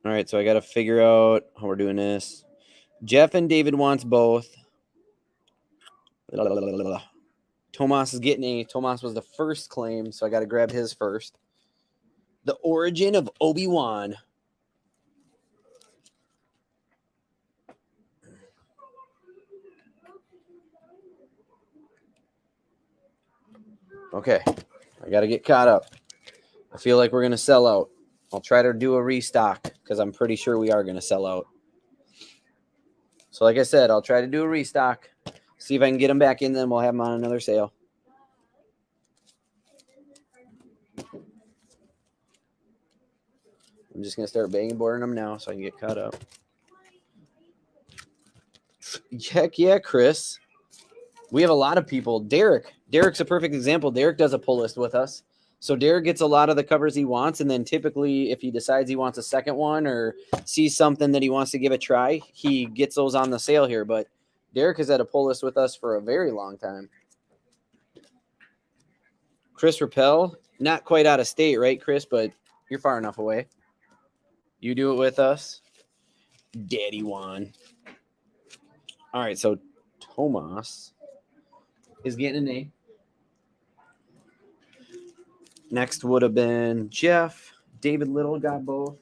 All right, so I got to figure out how we're doing this. Jeff and David wants both. Tomas is getting a. Tomas was the first claim, so I got to grab his first. The origin of Obi-Wan. Okay, I got to get caught up. I feel like we're going to sell out. I'll try to do a restock because I'm pretty sure we are going to sell out. So like I said, I'll try to do a restock, see if I can get them back in, then we'll have them on another sale. I'm just going to start banging boarding them now so I can get caught up. Heck yeah, Chris. We have a lot of people. Derek's a perfect example. Derek does a pull list with us. So Derek gets a lot of the covers he wants, and then typically if he decides he wants a second one or sees something that he wants to give a try, he gets those on the sale here. But Derek has had a pull list with us for a very long time. Chris Rappel, not quite out of state, right, Chris? But you're far enough away. You do it with us. Daddy Juan. All right, so Tomas is getting an A. Next would have been Jeff. David Little got both.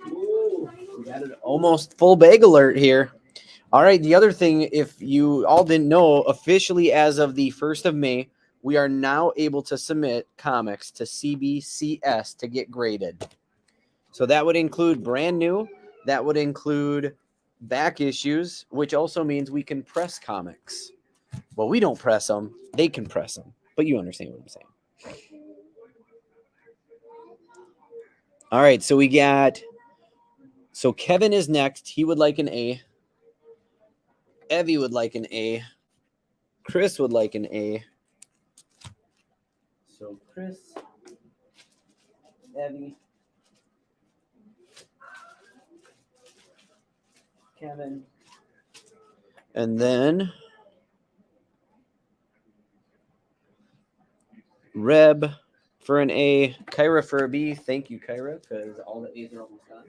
Ooh, we got an almost full bag alert here. All right, the other thing, if you all didn't know, officially as of the 1st of May, we are now able to submit comics to CBCS to get graded. So that would include brand new. That would include back issues, which also means we can press comics. Well, we don't press them. They can press them. But you understand what I'm saying. All right, so we got... So Kevin is next. He would like an A. Evie would like an A. Chris would like an A. So Chris, Evie, Kevin, and then Reb for an A, Kyra for a B. Thank you, Kyra, because all the A's are almost done.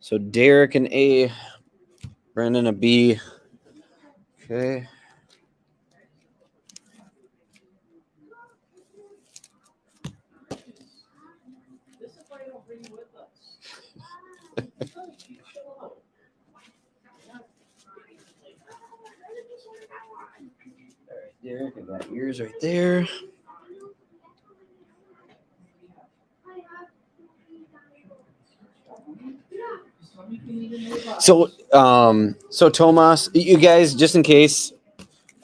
So Derek an A, Brendan a B. Okay. This is why you don't bring with us. All right, Derek, I got yours right there. So Tomas, you guys, just in case.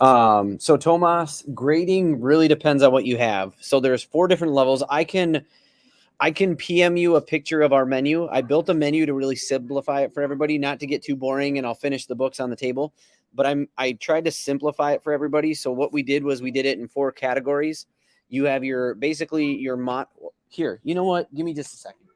So Tomas, grading really depends on what you have. So there's 4 different levels. I can PM you a picture of our menu. I built a menu to really simplify it for everybody, not to get too boring, and I'll finish the books on the table. But I tried to simplify it for everybody. So what we did was we did it in 4 categories. You have your basically your here. You know what? Give me just a second.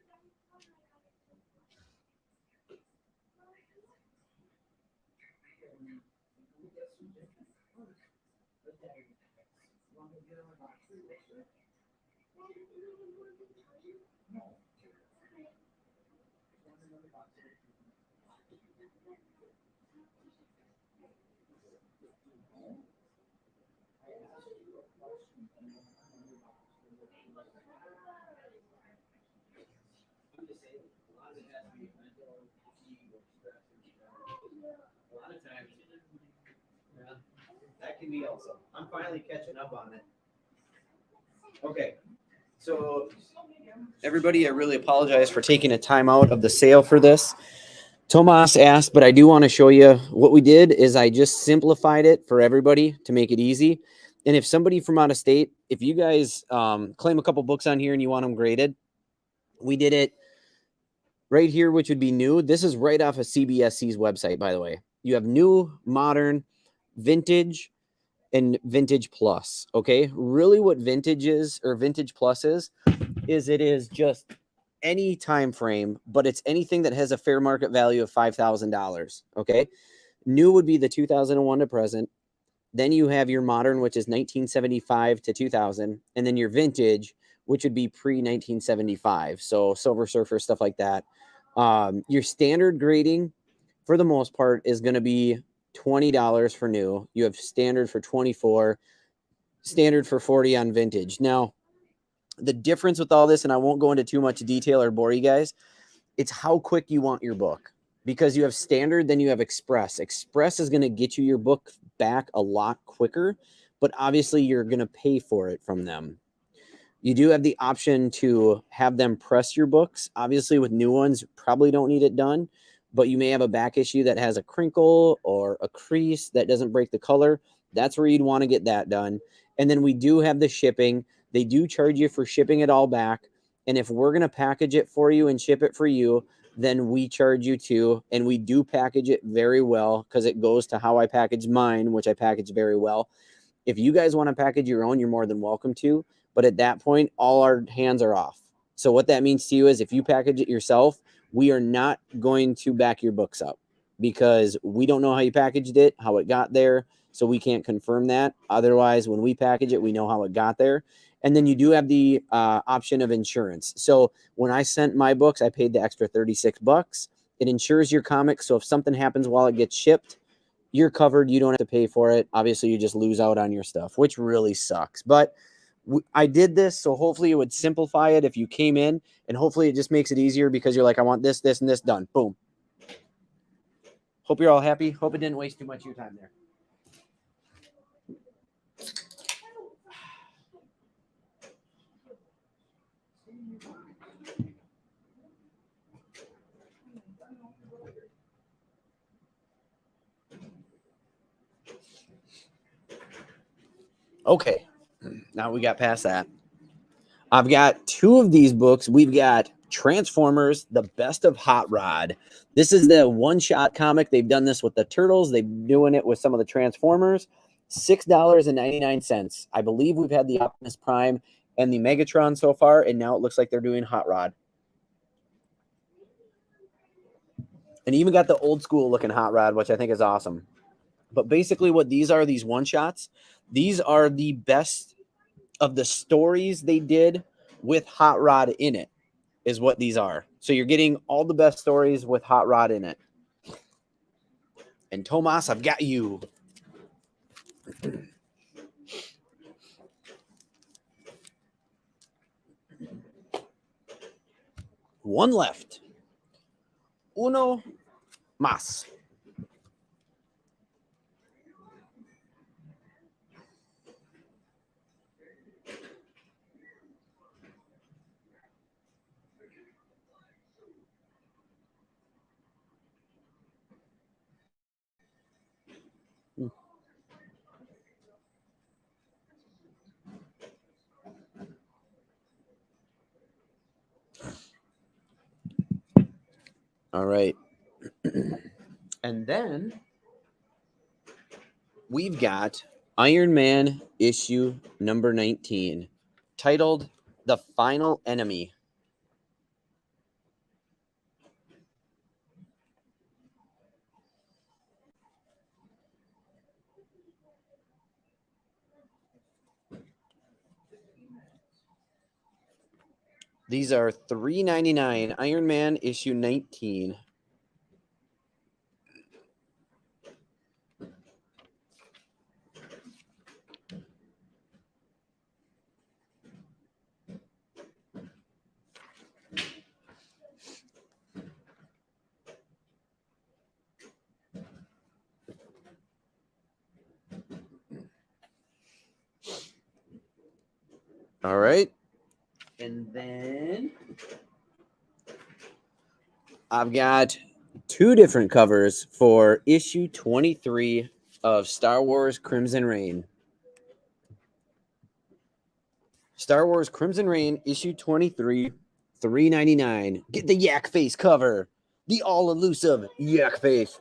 That can be also. I'm finally catching up on it. Okay. So, everybody, I really apologize for taking a time out of the sale for this. Tomas asked, but I do want to show you what we did is I just simplified it for everybody to make it easy. And if somebody from out of state, if you guys claim a couple books on here and you want them graded, we did it right here, which would be new. This is right off of CBSC's website, by the way. You have new, modern, vintage, and vintage plus. Okay. Really what vintage is, or vintage plus is it is just any time frame, but it's anything that has a fair market value of $5,000. Okay. New would be the 2001 to present. Then you have your modern, which is 1975 to 2000. And then your vintage, which would be pre 1975. So Silver Surfer, stuff like that. Your standard grading for the most part is going to be $20 for new. You have standard for 24, standard for 40 on vintage. Now, the difference with all this, and I won't go into too much detail or bore you guys, it's how quick you want your book. Because you have standard, then you have express. Express is going to get you your book back a lot quicker, but obviously you're going to pay for it from them. You do have the option to have them press your books. Obviously, with new ones, you probably don't need it done, but you may have a back issue that has a crinkle or a crease that doesn't break the color. That's where you'd want to get that done. And then we do have the shipping. They do charge you for shipping it all back. And if we're going to package it for you and ship it for you, then we charge you too. And we do package it very well because it goes to how I package mine, which I package very well. If you guys want to package your own, you're more than welcome to. But at that point, all our hands are off. So what that means to you is if you package it yourself, we are not going to back your books up because we don't know how you packaged it, how it got there. So we can't confirm that. Otherwise, when we package it, we know how it got there. And then you do have the option of insurance. So when I sent my books, I paid the extra $36. It insures your comics. So if something happens while it gets shipped, you're covered. You don't have to pay for it. Obviously, you just lose out on your stuff, which really sucks. But I did this, so hopefully it would simplify it if you came in, and hopefully it just makes it easier because you're like, I want this, this, and this done. Boom. Hope you're all happy. Hope it didn't waste too much of your time there. Okay, now we got past that. I've got two of these books. We've got Transformers, The Best of Hot Rod. This is the one-shot comic. They've done this with the Turtles. They've been doing it with some of the Transformers. $6.99. I believe we've had the Optimus Prime and the Megatron so far, and now it looks like they're doing Hot Rod. And even got the old school looking Hot Rod, which I think is awesome. But basically what these are, these one-shots, these are the best of the stories they did with Hot Rod in it is what these are. So you're getting all the best stories with Hot Rod in it. And Tomas, I've got you. One left. Uno más. All right. And then we've got Iron Man issue number 19, titled The Final Enemy. These are $3.99. Iron Man issue 19. All right. And then I've got two different covers for issue 23 of Star Wars Crimson Reign. Star Wars Crimson Reign, issue 23, $3.99. Get the yak face cover. The all elusive yak face.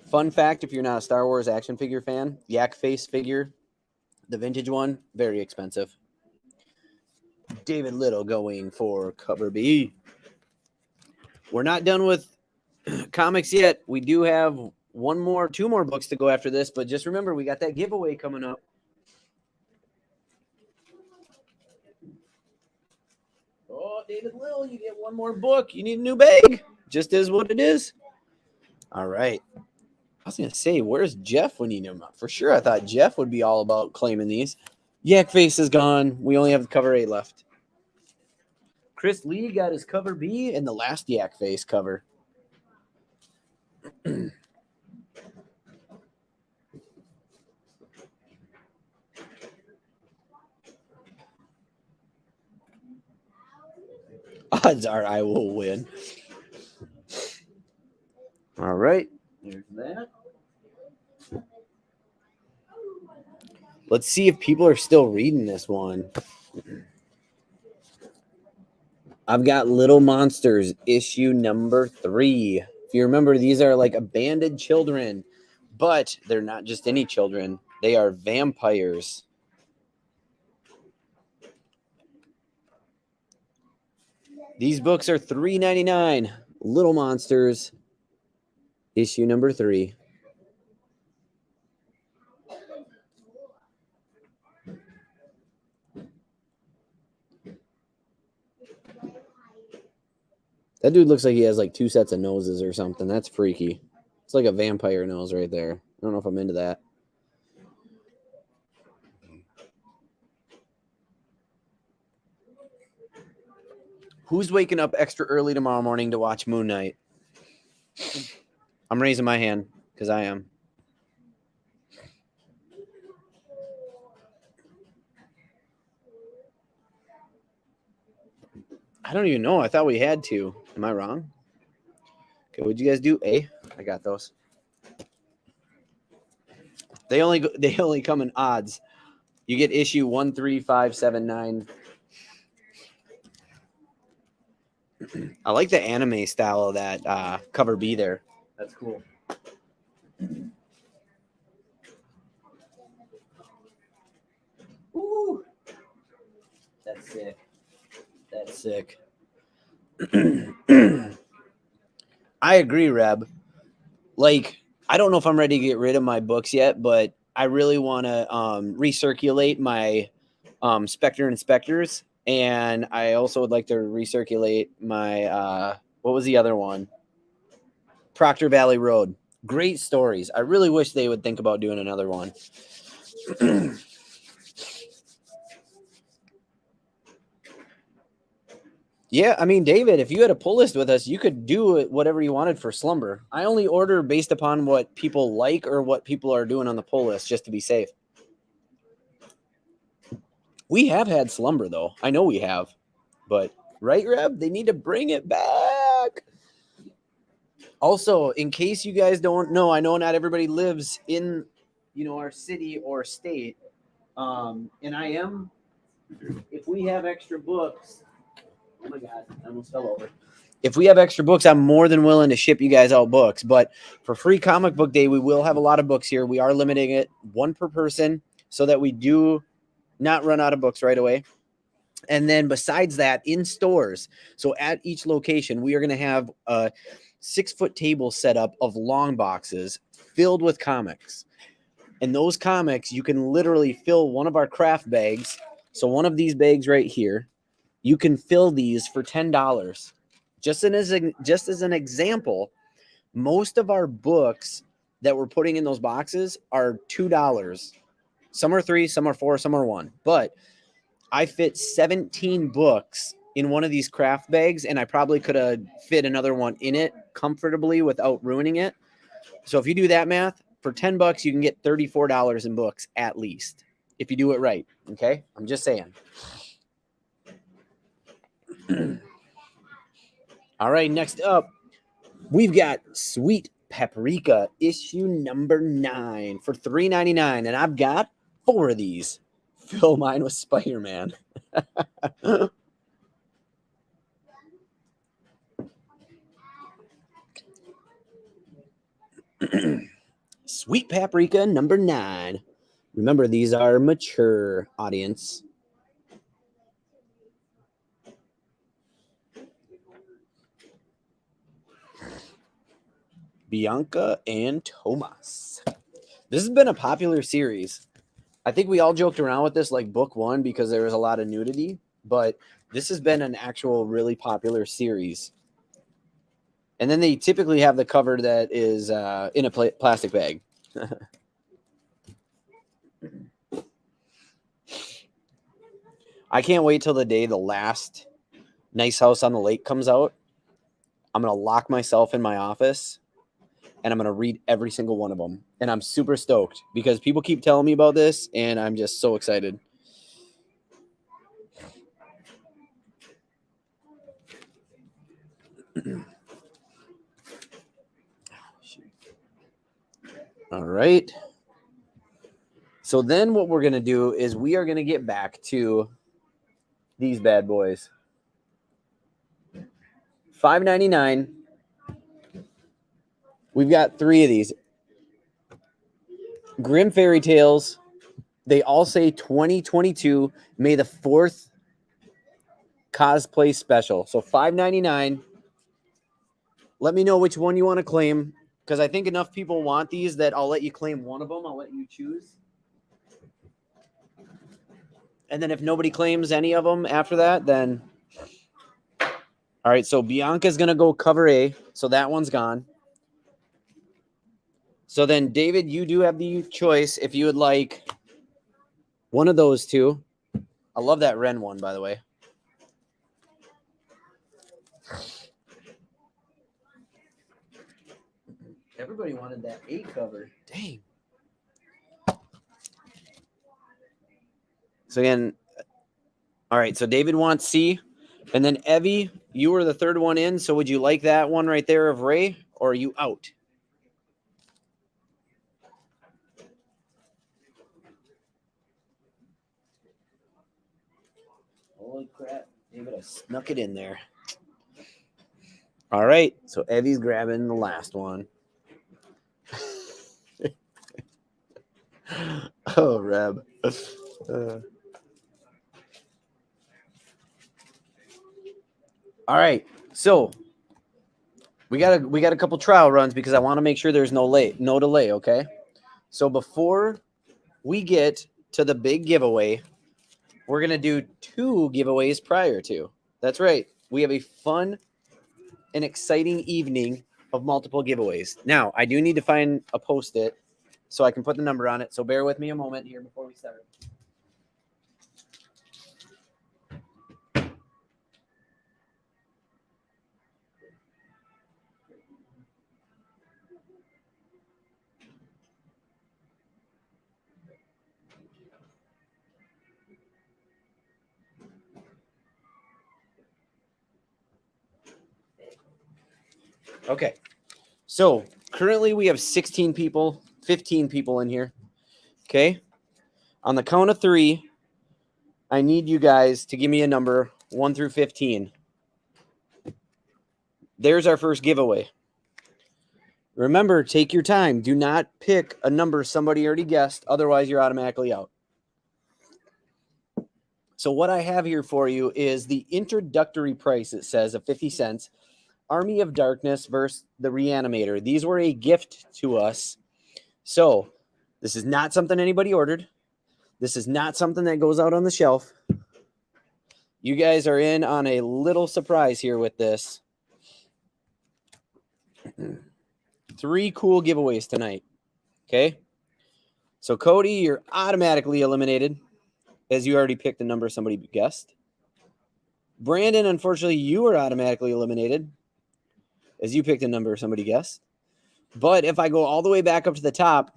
Fun fact, if you're not a Star Wars action figure fan, yak face figure, the vintage one, very expensive. David Little going for cover B. We're not done with comics yet. We do have two more books to go after this, but just remember, we got that giveaway coming up. Oh, David Little, you get one more book. You need a new bag. Just is what it is. All right. I was going to say, where's Jeff when you need him? For sure, I thought Jeff would be all about claiming these. Yak Face is gone. We only have the cover A left. Chris Lee got his cover B and the last Yak Face cover. Odds are I will win. All right. There's that. Let's see if people are still reading this one. I've got Little Monsters, issue number 3. If you remember, these are like abandoned children, but they're not just any children. They are vampires. These books are $3.99. Little Monsters, issue number 3. That dude looks like he has like 2 sets of noses or something. That's freaky. It's like a vampire nose right there. I don't know if I'm into that. Who's waking up extra early tomorrow morning to watch Moon Knight? I'm raising my hand because I am. I don't even know. I thought we had to. Am I wrong? Okay, what'd you guys do? A? I got those. They only come in odds. You get issue 1, 3, 5, 7, 9. I like the anime style of that cover B there. That's cool. Ooh. That's sick. That's sick. I agree, Reb. Like, I don't know if I'm ready to get rid of my books yet, but I really want to recirculate my Spectre and Spectres. And I also would like to recirculate my, what was the other one? Proctor Valley Road. Great stories. I really wish they would think about doing another one. Yeah, I mean, David, if you had a pull list with us, you could do whatever you wanted for Slumber. I only order based upon what people like or what people are doing on the pull list, just to be safe. We have had Slumber, though. I know we have. But, right, Reb? They need to bring it back. Also, in case you guys don't know, I know not everybody lives in, our city or state. And if we have extra books, oh my God, I almost fell over. If we have extra books, I'm more than willing to ship you guys out books. But for Free Comic Book Day, we will have a lot of books here. We are limiting it 1 per person so that we do not run out of books right away. And then besides that, in stores, so at each location, we are going to have a 6-foot table set up of long boxes filled with comics. And those comics, you can literally fill one of our craft bags. So one of these bags right here, you can fill these for $10. Just as an example, most of our books that we're putting in those boxes are $2. Some are $3, some are $4, some are $1. But I fit 17 books in one of these craft bags, and I probably could have fit another one in it comfortably without ruining it. So if you do that math, for $10, you can get $34 in books at least if you do it right. Okay, I'm just saying. All right, next up, we've got Sweet Paprika issue number 9 for $3.99, and I've got 4 of these. Fill mine with Spider-Man. Sweet Paprika number 9. Remember, these are mature audience. Bianca and Thomas. This has been a popular series. I think we all joked around with this like book 1 because there was a lot of nudity, but this has been an actual really popular series. And then they typically have the cover that is in a plastic bag. I can't wait till the day the last Nice House on the Lake comes out. I'm going to lock myself in my office and I'm going to read every single one of them. And I'm super stoked because people keep telling me about this and I'm just so excited. All right. So then what we're going to do is we are going to get back to these bad boys. $5.99. We've got 3 of these. Grimm Fairy Tales. They all say 2022, May the 4th cosplay special. So $5.99. Let me know which one you want to claim because I think enough people want these that I'll let you claim one of them. I'll let you choose. And then if nobody claims any of them after that, then... All right, so Bianca's going to go cover A. So that one's gone. So then, David, you do have the choice if you would like one of those 2. I love that Ren one, by the way. Everybody wanted that A cover. Dang. So again, all right, so David wants C. And then Evie, you were the 3rd one in. So would you like that one right there of Ray, or are you out? Holy crap. David, I snuck it in there. All right, so Evie's grabbing the last one. Oh, Reb. All right, so we got a couple trial runs because I want to make sure there's no delay. Okay, so before we get to the big giveaway, we're gonna do 2 giveaways prior to. That's right. We have a fun and exciting evening of multiple giveaways. Now, I do need to find a Post-it so I can put the number on it. So bear with me a moment here before we start. Okay, so currently we have 16 people, 15 people in here. Okay, on the count of 3, I need you guys to give me a number 1 through 15. There's our first giveaway. Remember, take your time. Do not pick a number somebody already guessed. Otherwise, you're automatically out. So what I have here for you is the introductory price, it says, of 50 cents. Army of Darkness versus the Reanimator. These were a gift to us. So This is not something anybody ordered. This is not something that goes out on the shelf. You guys are in on a little surprise here with this. 3 cool giveaways tonight. Okay? So, Cody, you're automatically eliminated, as you already picked a number somebody guessed. Brandon, unfortunately, you are automatically eliminated, as you picked a number somebody guessed. But if I go all the way back up to the top,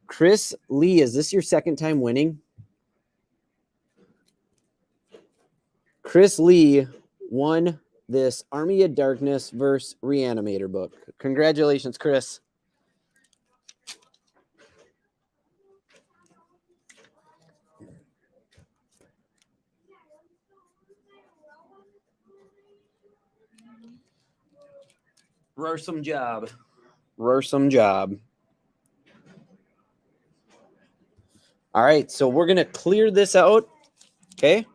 Chris Lee, is this your second time winning? Chris Lee won this Army of Darkness versus Reanimator book. Congratulations, Chris. Roarsome job. Roarsome job. All right, so we're going to clear this out. Okay.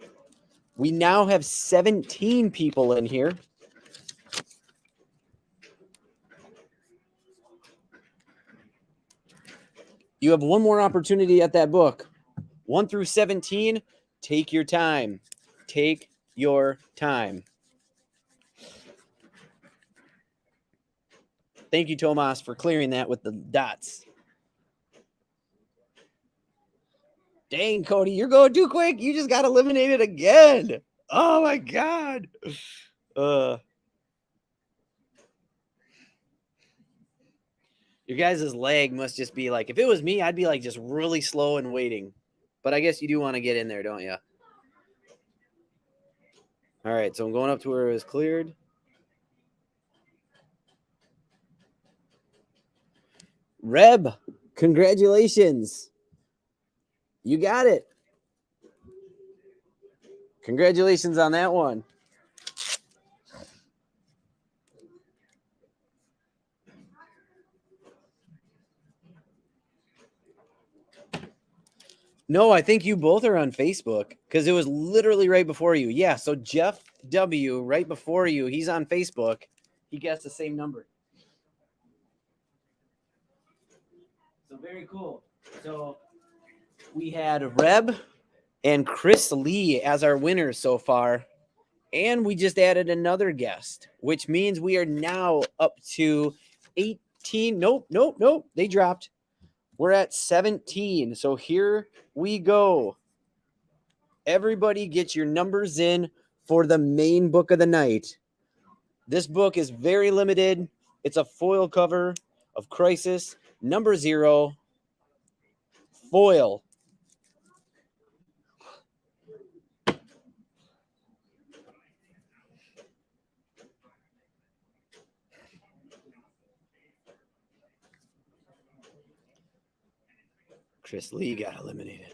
We now have 17 people in here. You have one more opportunity at that book. 1 through 17, take your time. Take your time. Thank you, Tomas, for clearing that with the dots. Dang, Cody, you're going too quick. You just got eliminated again. Oh, my God. Your guys' lag must just be like, if it was me, I'd be like just really slow and waiting. But I guess you do want to get in there, don't you? All right, so I'm going up to where it was cleared. Reb, congratulations. You got it. Congratulations on that one. No, I think you both are on Facebook because it was literally right before you. Yeah, so Jeff W. right before you, he's on Facebook. He guessed the same number. So very cool. So we had Reb and Chris Lee as our winners so far. And we just added another guest, which means we are now up to 18. Nope. They dropped. We're at 17. So here we go. Everybody get your numbers in for the main book of the night. This book is very limited. It's a foil cover of Crisis, number 0, foil. Chris Lee got eliminated.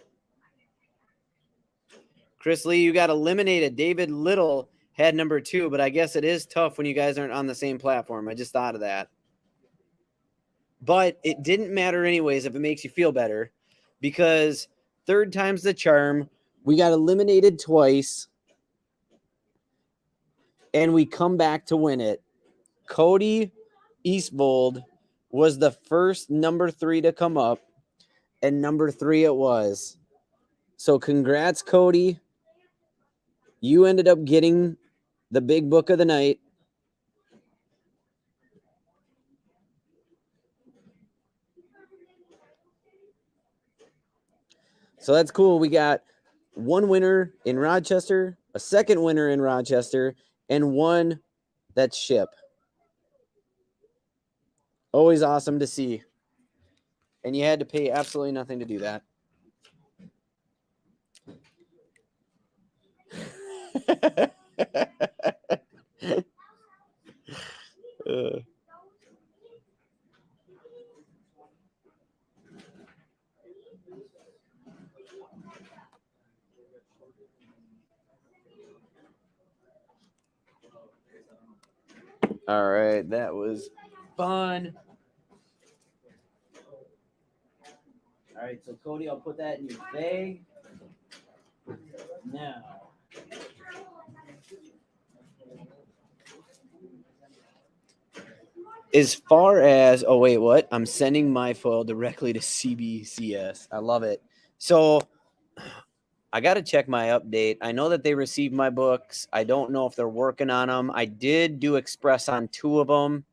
Chris Lee, you got eliminated. David Little had number 2, but I guess it is tough when you guys aren't on the same platform. I just thought of that. But it didn't matter anyways if it makes you feel better, because 3rd time's the charm. We got eliminated twice, and we come back to win it. Cody Eastbold was the first number 3 to come up, and number 3 it was. So congrats, Cody. You ended up getting the big book of the night. So that's cool. We got one winner in Rochester, a second winner in Rochester, and one that's ship. Always awesome to see. And you had to pay absolutely nothing to do that. All right, that was fun. All right, so Cody, I'll put that in your bag. Now, As far as, oh, wait, what? I'm sending my foil directly to CBCS. I love it. So I got to check my update. I know that they received my books. I don't know if they're working on them. I did do express on 2 of them.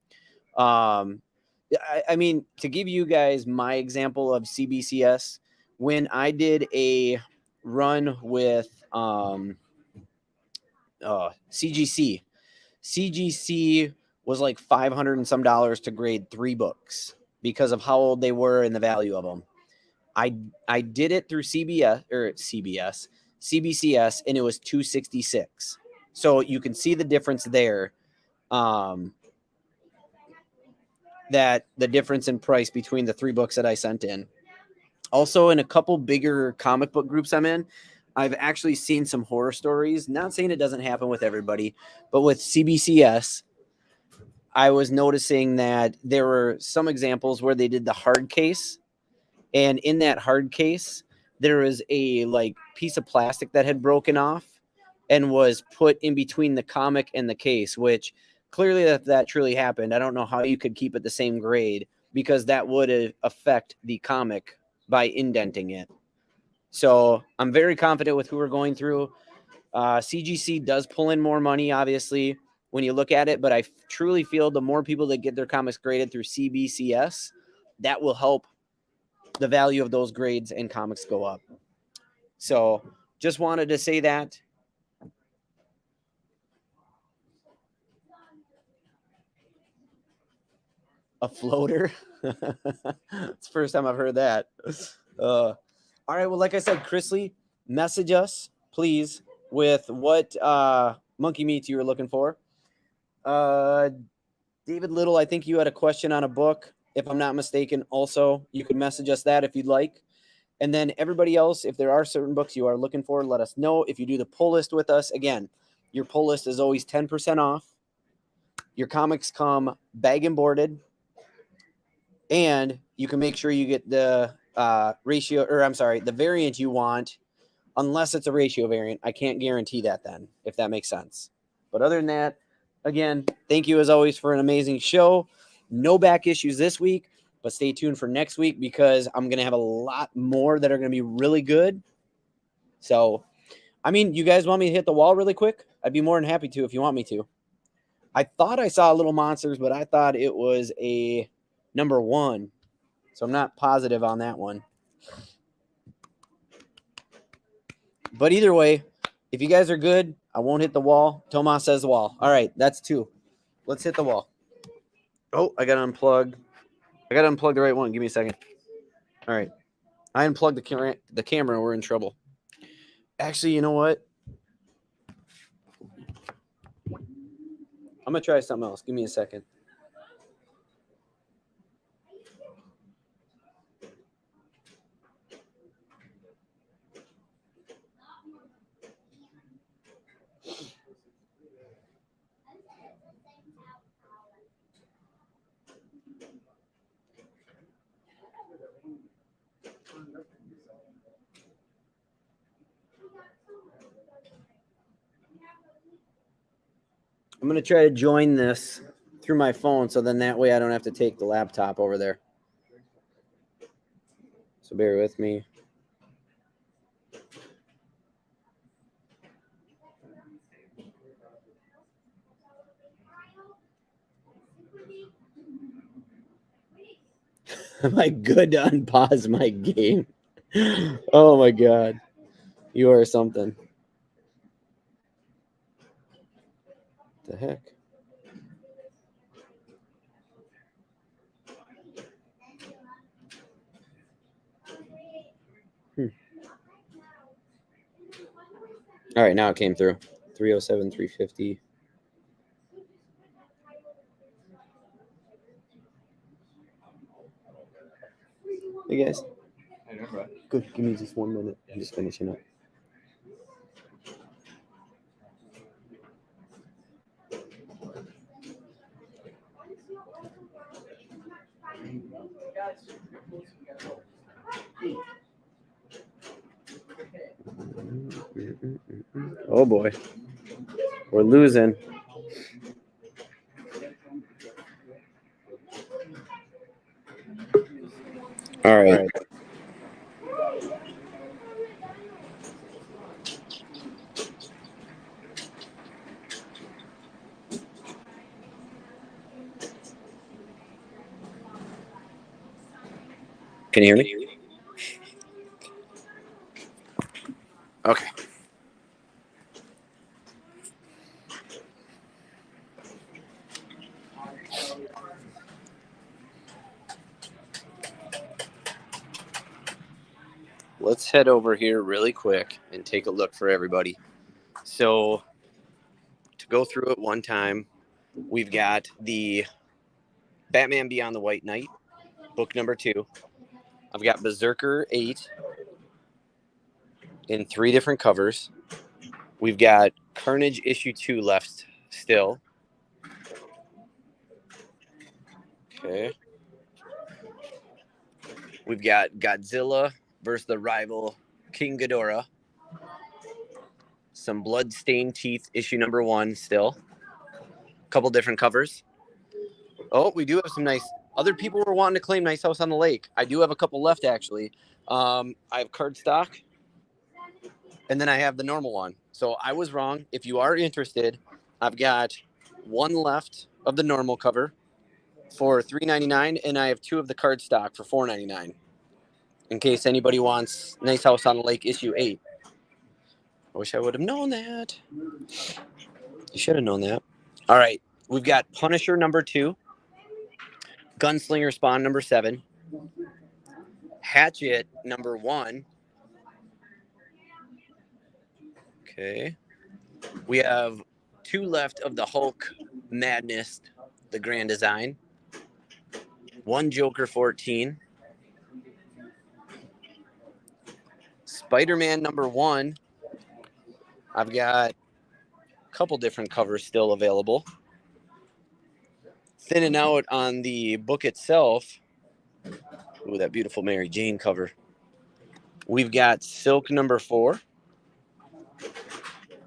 I mean, to give you guys my example of CBCS, when I did a run with CGC, CGC was like $500 and some to grade 3 books because of how old they were and the value of them. I did it through CBCS, and it was $266. So you can see the difference there. That the difference in price between the 3 books that I sent in. Also, in a couple bigger comic book groups I'm in, I've actually seen some horror stories. Not saying it doesn't happen with everybody, but with CBCS, I was noticing that there were some examples where they did the hard case, and in that hard case, there was a like piece of plastic that had broken off and was put in between the comic and the case, which clearly that truly happened. I don't know how you could keep it the same grade because that would affect the comic by indenting it. So I'm very confident with who we're going through. CGC does pull in more money, obviously, when you look at it, but I truly feel the more people that get their comics graded through CBCS, that will help the value of those grades and comics go up. So just wanted to say that. A floater? It's the first time I've heard that. All right. Well, like I said, Chrisley, message us, please, with what monkey meats you were looking for. David Little, I think you had a question on a book, if I'm not mistaken. Also, you could message us that if you'd like. And then everybody else, if there are certain books you are looking for, let us know. If you do the pull list with us, again, your pull list is always 10% off. Your comics come bag and boarded. And you can make sure you get the the variant you want, unless it's a ratio variant. I can't guarantee that then, if that makes sense. But other than that, again, thank you as always for an amazing show. No back issues this week, but stay tuned for next week because I'm going to have a lot more that are going to be really good. So, I mean, you guys want me to hit the wall really quick? I'd be more than happy to if you want me to. I thought I saw Little Monsters, but I thought it was a number 1. So I'm not positive on that one. But either way, if you guys are good, I won't hit the wall. Tomas says the wall. All right, that's 2. Let's hit the wall. Oh, I got to unplug. I got to unplug the right one. Give me a second. All right. I unplugged the camera. We're in trouble. Actually, you know what? I'm going to try something else. Give me a second. I'm going to try to join this through my phone so then that way I don't have to take the laptop over there. So bear with me. Am I good to unpause my game? Oh my God. You are something. The heck? All right, now it came through. 307, 350. Hey guys. Good. Give me just 1 minute. I'm just finishing up. Oh boy. We're losing. All right. Can you hear me? Okay. Let's head over here really quick and take a look for everybody. So, to go through it one time, we've got the Batman Beyond the White Knight, book number 2. I've got Berserker 8 in 3 different covers. We've got Carnage issue 2 left still. Okay. We've got Godzilla versus the rival King Ghidorah. Some Bloodstained Teeth issue number 1 still. A couple different covers. Oh, we do have some nice. Other people were wanting to claim Nice House on the Lake. I do have a couple left, actually. I have cardstock, and then I have the normal one. So I was wrong. If you are interested, I've got 1 left of the normal cover for $3.99, and I have 2 of the cardstock for $4.99. In case anybody wants Nice House on the Lake issue 8. I wish I would have known that. You should have known that. All right. We've got Punisher number 2. Gunslinger Spawn number 7. Hatchet number 1. Okay. We have 2 left of the Hulk Madness, the Grand Design. 1 Joker 14. Spider-Man number 1. I've got a couple different covers still available. Thinning out on the book itself. Ooh, that beautiful Mary Jane cover. We've got Silk number 4.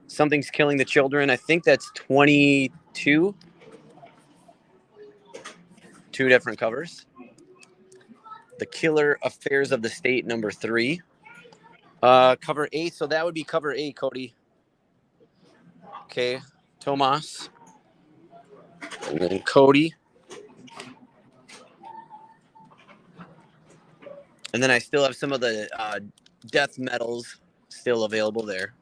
Something's Killing the Children. I think that's 22. 2 different covers. The Killer Affairs of the State number 3. Cover 8. So that would be cover 8, Cody. Okay. Tomas. And then Cody. And then I still have some of the death metals still available there.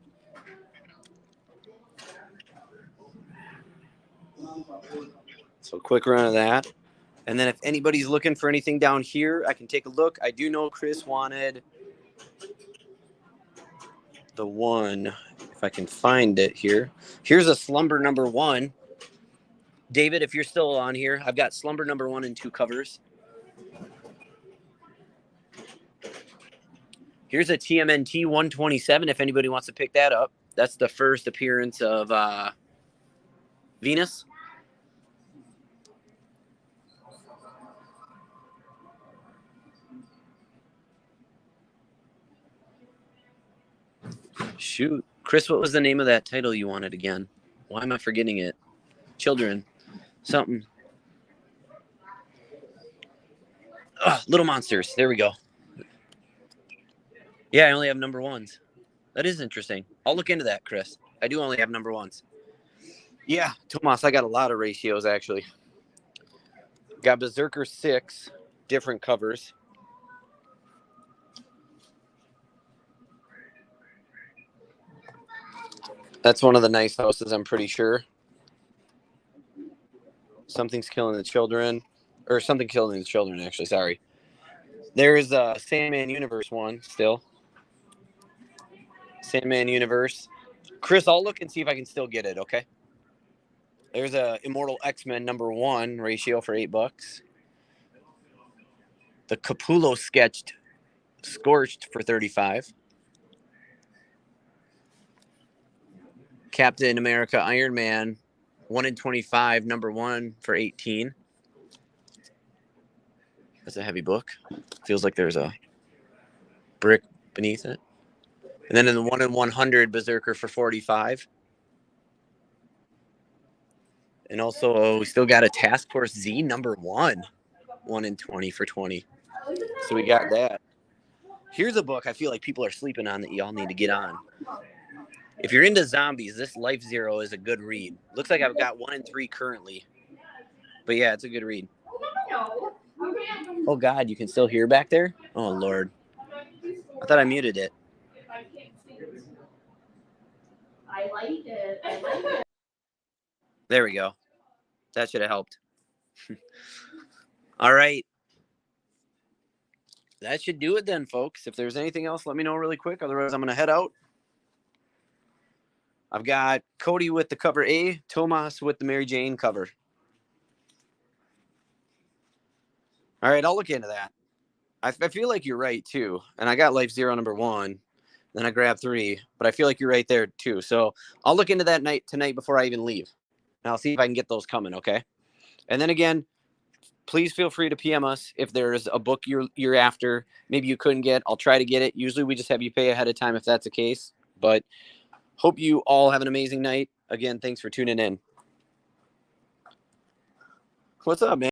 So quick run of that. And then if anybody's looking for anything down here, I can take a look. I do know Chris wanted the one, if I can find it here. Here's a Slumber number 1. David, if you're still on here, I've got Slumber number 1 in 2 covers. Here's a TMNT 127 if anybody wants to pick that up. That's the first appearance of Venus. Shoot. Chris, what was the name of that title you wanted again? Why am I forgetting it? Children. Something. Little Monsters. There we go. Yeah, I only have number 1s. That is interesting. I'll look into that, Chris. I do only have number 1s. Yeah, Tomas, I got a lot of ratios, actually. Got Berserker 6, different covers. That's one of the Nice Houses, I'm pretty sure. Something's Killing the Children. Or Something Killing the Children, actually, sorry. There's a Sandman Universe 1 still. Sandman Universe. Chris, I'll look and see if I can still get it, okay? There's a Immortal X-Men number 1 ratio for $8. The Capullo sketched Scorched for $35. Captain America Iron Man 1 in 25 number 1 for $18. That's a heavy book. Feels like there's a brick beneath it. And then in the 1 in 100 Berserker for $45. And also we still got a Task Force Z number 1 in 20 for $20. So we got that. Here's a book I feel like people are sleeping on that y'all need to get on. If you're into zombies, this Life Zero is a good read. Looks like I've got 1 and 3 currently. But yeah, it's a good read. Oh, God, you can still hear back there? Oh, Lord. I thought I muted it. I like it. There we go. That should have helped. All right. That should do it then, folks. If there's anything else, let me know really quick. Otherwise, I'm going to head out. I've got Cody with the cover A, Tomas with the Mary Jane cover. All right, I'll look into that. I feel like you're right, too. And I got Life Zero number 1. Then I grabbed 3. But I feel like you're right there, too. So I'll look into that tonight before I even leave. And I'll see if I can get those coming, okay? And then again, please feel free to PM us if there's a book you're after. Maybe you couldn't get. I'll try to get it. Usually we just have you pay ahead of time if that's the case. But hope you all have an amazing night. Again, thanks for tuning in. What's up, man?